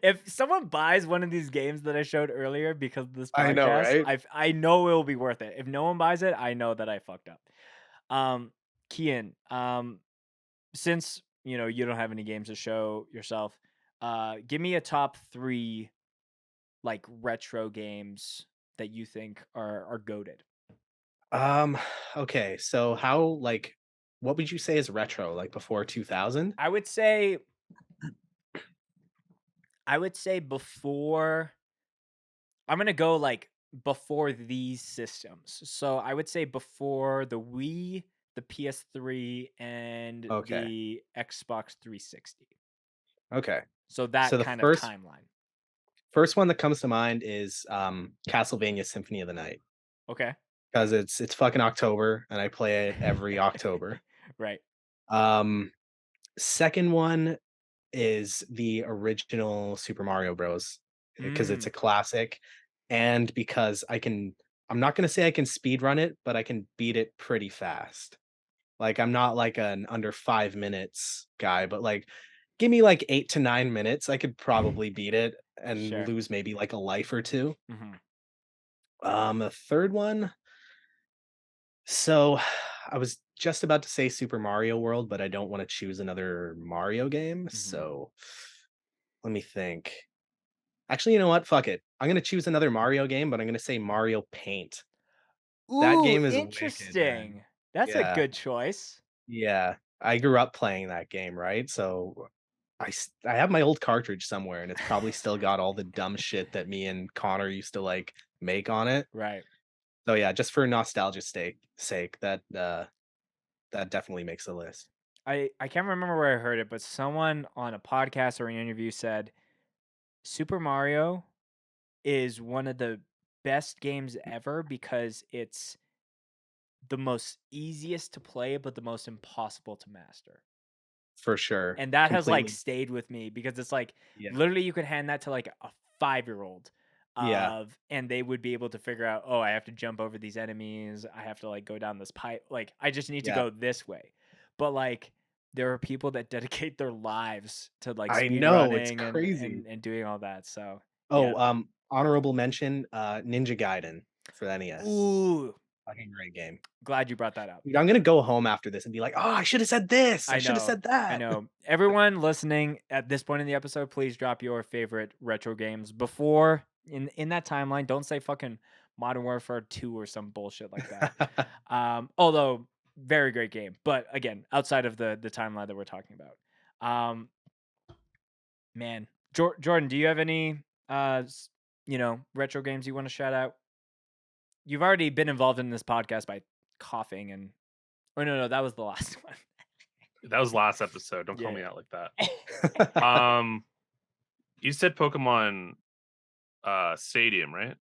If someone buys one of these games that I showed earlier because of this I know, podcast, right? I know it will be worth it. If no one buys it, I know that I fucked up. Kian, since you don't have any games to show yourself, give me a top 3 like retro games that you think are goated. Um, okay, so how what would you say is retro? Like before 2000? I would say before. I'm gonna go like before these systems. So I would say before the Wii, the PS3, and Okay. the Xbox 360. Okay. So So that the kind of first timeline. first one that comes to mind is Castlevania Symphony of the Night Okay. because it's fucking October and I play it every October. Right. Um Second one is the original Super Mario Bros. Because it's Mm, a classic and because I'm not gonna say I can speed run it, but I can beat it pretty fast. Like I'm not like an under 5 minutes guy, but like give me like 8 to 9 minutes, I could probably beat it and sure. lose maybe like a life or two. Hmm. The third one, so I was just about to say Super Mario World, but I don't want to choose another Mario game. Hmm. So let me think. Actually, you know what? Fuck it. I'm gonna choose another Mario game, but I'm gonna say Mario Paint. That Ooh, game is wicked, man. interesting. That's a Yeah, good choice. yeah. I grew up playing that game, right? So I have my old cartridge somewhere, and it's probably still got all the dumb shit that me and Connor used to like make on it. Right. So yeah, just for nostalgia sake, that definitely makes the list. I can't remember where I heard it, but someone on a podcast or an interview said Super Mario is one of the best games ever because it's the most easiest to play, but the most impossible to master. For sure. And that has like Completely. stayed with me because it's like Yeah. literally you could hand that to like a 5-year-old Yeah. and they would be able to figure out, oh, I have to jump over these enemies. I have to like go down this pipe. Like I just need to Yeah. go this way. But like there are people that dedicate their lives to like I speed know, it's running and crazy. doing all that. So yeah. Oh, honorable mention, Ninja Gaiden for the NES. Ooh, Fucking great game. glad you brought that up. Dude, I'm gonna go home after this and be like, "Oh, I should have said this. I I should have know. said I that." know. Everyone listening at this point in the episode, please drop your favorite retro games before in that timeline. Don't say fucking Modern Warfare 2 or some bullshit like that. Although very great game, but again, outside of the timeline that we're talking about. Um, man, Jordan, do you have any retro games you want to shout out? You've already been involved in this podcast by coughing and oh no, that was the last one. That was last episode. Don't call Yeah. me out like that. You said Pokemon Stadium, right?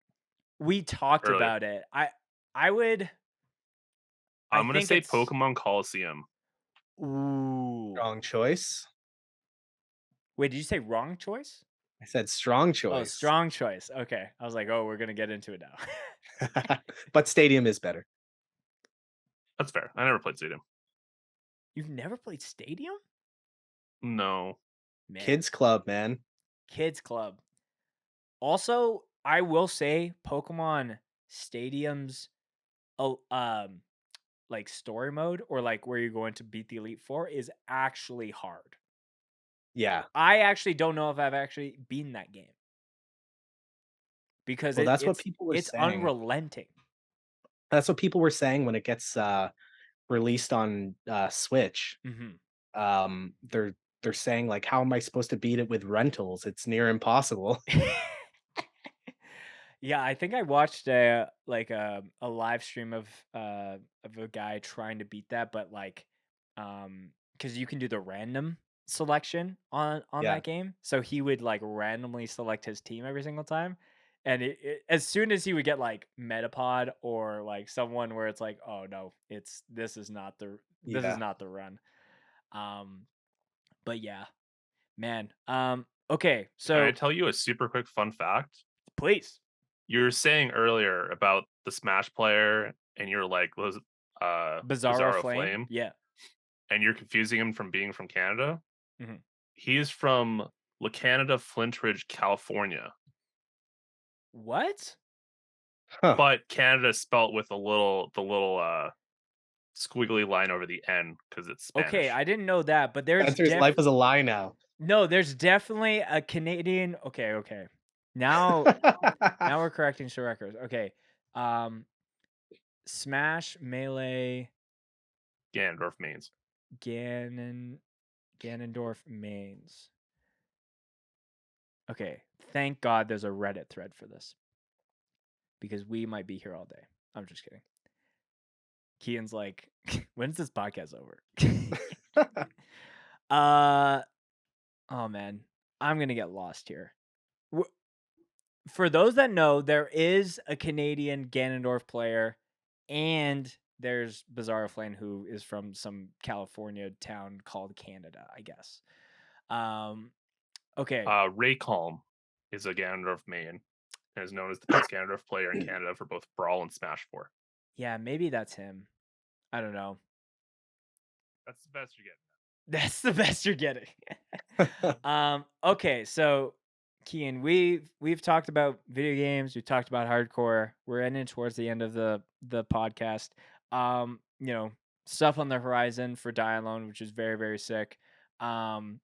We talked Earlier. about it. I would. I'm gonna think say it's Pokemon Coliseum. Ooh. Strong choice. Wait, did you say wrong choice? I said strong Oh, choice. strong choice. Okay. I was like, oh, we're gonna get into it now. But Stadium is better. That's fair. I never played Stadium. You've never played Stadium? No. Man. Kids Club, man. Kids Club. Also, I will say Pokemon Stadium's like story mode or like where you're going to beat the Elite Four is actually hard. Yeah. I actually don't know if I've actually beaten that game because Well, that's what it's people were it's saying. unrelenting. That's what people were saying when it gets released on Switch. Hmm. They're saying like, how am I supposed to beat it with rentals? It's near impossible. Yeah, I think I watched a live stream of a guy trying to beat that, but like because you can do the random selection on Yeah, that game. So he would like randomly select his team every single time. And as soon as he would get like Metapod or like someone where it's like, oh no, this is yeah. not the run. Um, but yeah, man. Okay, Can I so tell you a super quick fun fact? please. You were saying earlier about the Smash player, and you're like, was Bizarro Bizarro Flame? Flame, Yeah. and you're confusing him from being from Canada. Mhm. He is from La Canada, Flintridge, California, What? Huh. but Canada is spelt with the little squiggly line over the N because it's Okay, Spanish. I didn't know that, but Spencer's life is a lie now. there's definitely a Canadian. Okay, okay. Now now we're correcting some records. Okay. Um Smash Melee Ganondorf means. Ganon Ganondorf mains. Okay. Thank God there's a Reddit thread for this because we might be here all day. I'm just kidding. Kian's like, when's this podcast over? uh oh man, I'm gonna get lost here. For those that know, there is a Canadian Ganondorf player, and there's Bizarro Flame, who is from some California town called Canada, I guess. Um, okay, Raycalm is a Ganondorf main and is known as the best Ganondorf player in Canada for both Brawl and Smash 4. yeah, maybe that's him. I don't know. That's the best you get. That's the best you're getting. Okay, so Kian, we've talked about video games, we've talked about hardcore. We're ending towards the end of the podcast. You know, stuff on the horizon for Die Alone, which is very, very sick. Um,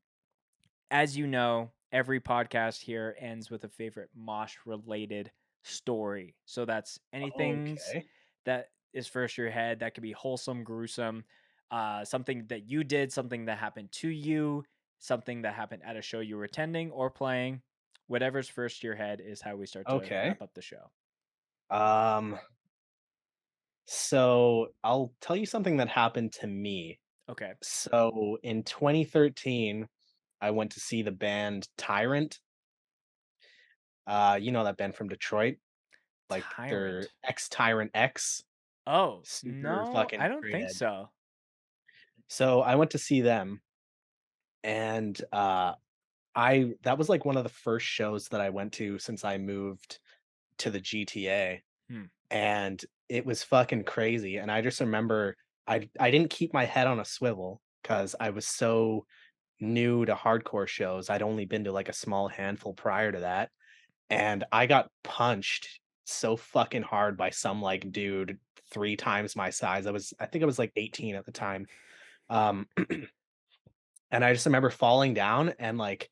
as you know, every podcast here ends with a favorite Mosh related story. So that's anything Okay. that is first your head. That could be wholesome, gruesome, something that you did, something that happened to you, something that happened at a show you were attending or playing. Whatever's first to your head is how we start to Okay. wrap up the show. Um, so I'll tell you something that happened to me. Okay. So in 2013, I went to see the band Tyrant. You know that band from Detroit? Like they're Tyrant. ex Tyrant X, Oh, super no, fucking I don't straight think edge. so. So I went to see them, and I that was like one of the first shows that I went to since I moved to the GTA, Hmm. and it was fucking crazy. And I just remember I didn't keep my head on a swivel because I was so new to hardcore shows. I'd only been to like a small handful prior to that, and I got punched so fucking hard by some like dude 3 times my size. I think I was like 18 at the time. Um, and I just remember falling down and like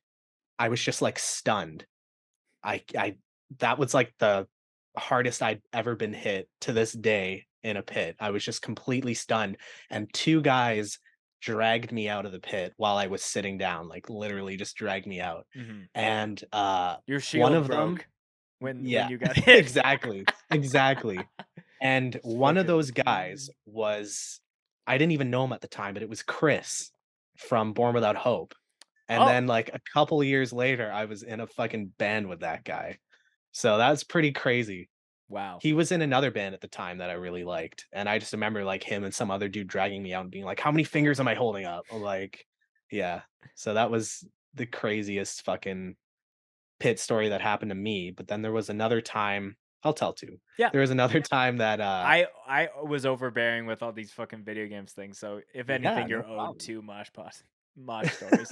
I was just like stunned. I that was like the hardest I'd ever been hit to this day in a pit. I was just completely stunned, and 2 guys dragged me out of the pit while I was sitting down, like, literally just dragged me out, Mm-hmm. and, Your one shield of them broke when yeah, you got hit. exactly, exactly, and It's one of those fucking. guys was I didn't even know him at the time, but it was Chris from Born Without Hope, and Oh, then, like, a couple years later, I was in a fucking band with that guy. So that's pretty crazy. wow. He was in another band at the time that I really liked, and I just remember, like, him and some other dude dragging me out and being like, "How many fingers am I holding up?" I'm like, yeah. So that was the craziest fucking pit story that happened to me, but then there was another time I'll tell too. Yeah. There was another time that, I was overbearing with all these fucking video games things. So if yeah, anything, no you're owed problem. 2 mosh stories.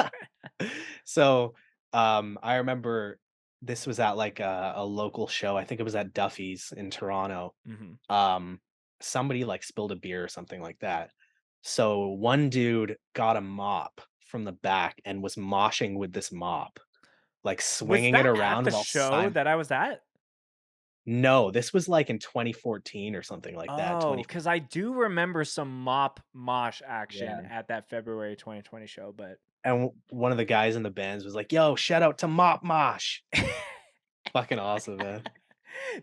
So, I remember this was at, like, a local show, I think it was at Duffy's in Toronto. Hmm. Um somebody like spilled a beer or something like that. So one dude got a mop from the back and was moshing with this mop, like Was swinging it that at around the while show that I was at? No, this was like in 2014 or something like that. Oh, 20 because I do remember some mop mosh action Yeah. at that February 2020 show, but And one of the guys in the bands was like, "Yo, shout out to Mop Mosh." Fucking awesome, man.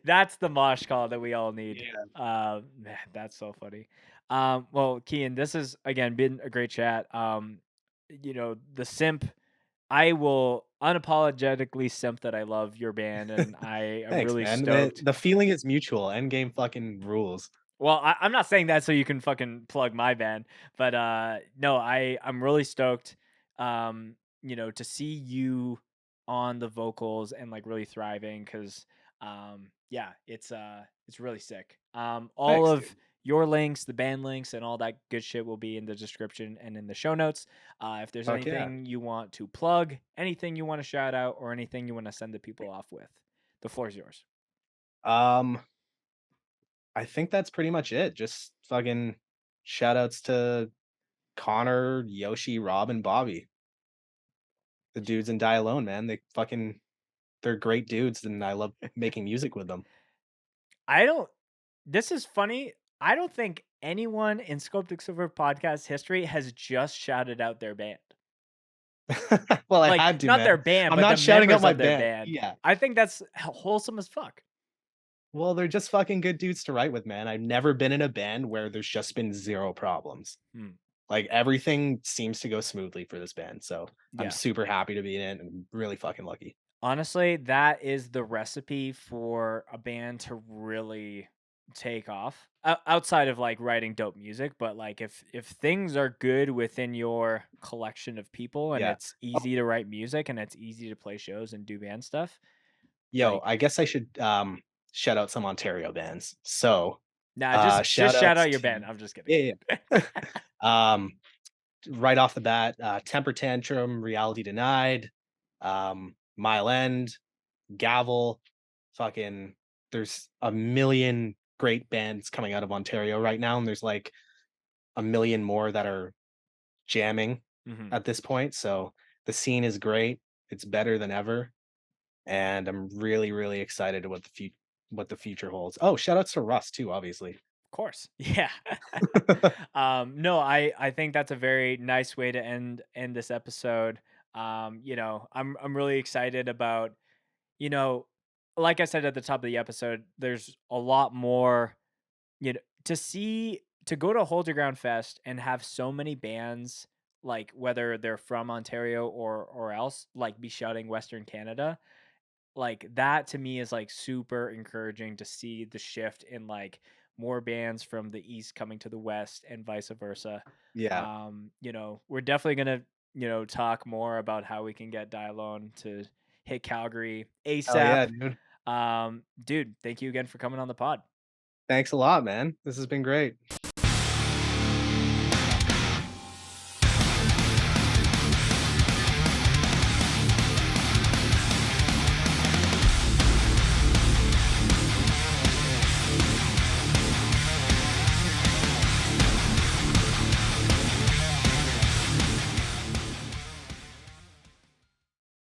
that's the mosh call that we all need. Yeah. Man, that's so funny. Well, Kian, this has again been a great chat. The simp. I will unapologetically simp that I love your band, and I am Thanks, really man. stoked. The feeling is mutual. Endgame fucking rules. Well, I'm not saying that so you can fucking plug my band, but no, I'm really stoked. To see you on the vocals and like really thriving because yeah, it's really sick. All Thanks, of dude. your links, the band links, and all that good shit will be in the description and in the show notes. If there's Fuck yeah. anything you want to plug, anything you want to shout out, or anything you want to send the people off with, the floor is yours. Um, I think that's pretty much it. Just fucking shout outs to Connor, Yoshi, Rob, and Bobby. The dudes in Die Alone, man. They're great dudes and I love making music with them. I don't This is funny. I don't think anyone in Sculpting Silver podcast history has just shouted out their band. Well, I Like, had to, not their man. band, I'm but the not shouting out members my of their band. band. Yeah. I think that's wholesome as fuck. Well, they're just fucking good dudes to write with, man. I've never been in a band where there's just been 0 problems. Hmm. Like, everything seems to go smoothly for this band, so I'm Yeah. super happy to be in it and really fucking lucky. Honestly, that is the recipe for a band to really take off. Outside of like writing dope music, but like if things are good within your collection of people and Yeah. it's Oh, easy to write music and it's easy to play shows and do band stuff, yo, like I guess I should, shout out some Ontario bands. So, nah, just shout shout outs out your to band. I'm just kidding. yeah, yeah. Um, right off the bat, Temper Tantrum, Reality Denied, Mile End, Gavel, fucking there's a million great bands coming out of Ontario right now, and there's like a million more that are jamming Mhm. at this point. So the scene is great. It's better than ever, and I'm really, really excited to what the future holds. Oh, shout outs to Russ too, obviously. Course. Yeah. No, I think that's a very nice way to end this episode. I'm really excited about, you know, like I said at the top of the episode, there's a lot more, to go to Hold Your Ground Fest and have so many bands, like whether they're from Ontario or else, like be shouting Western Canada, like that to me is like super encouraging to see the shift in like more bands from the east coming to the west and vice versa. Yeah. We're definitely gonna talk more about how we can get Dialone to hit Calgary Hell ASAP. yeah, dude. Dude, thank you again for coming on the pod. Thanks a lot, man. This has been great.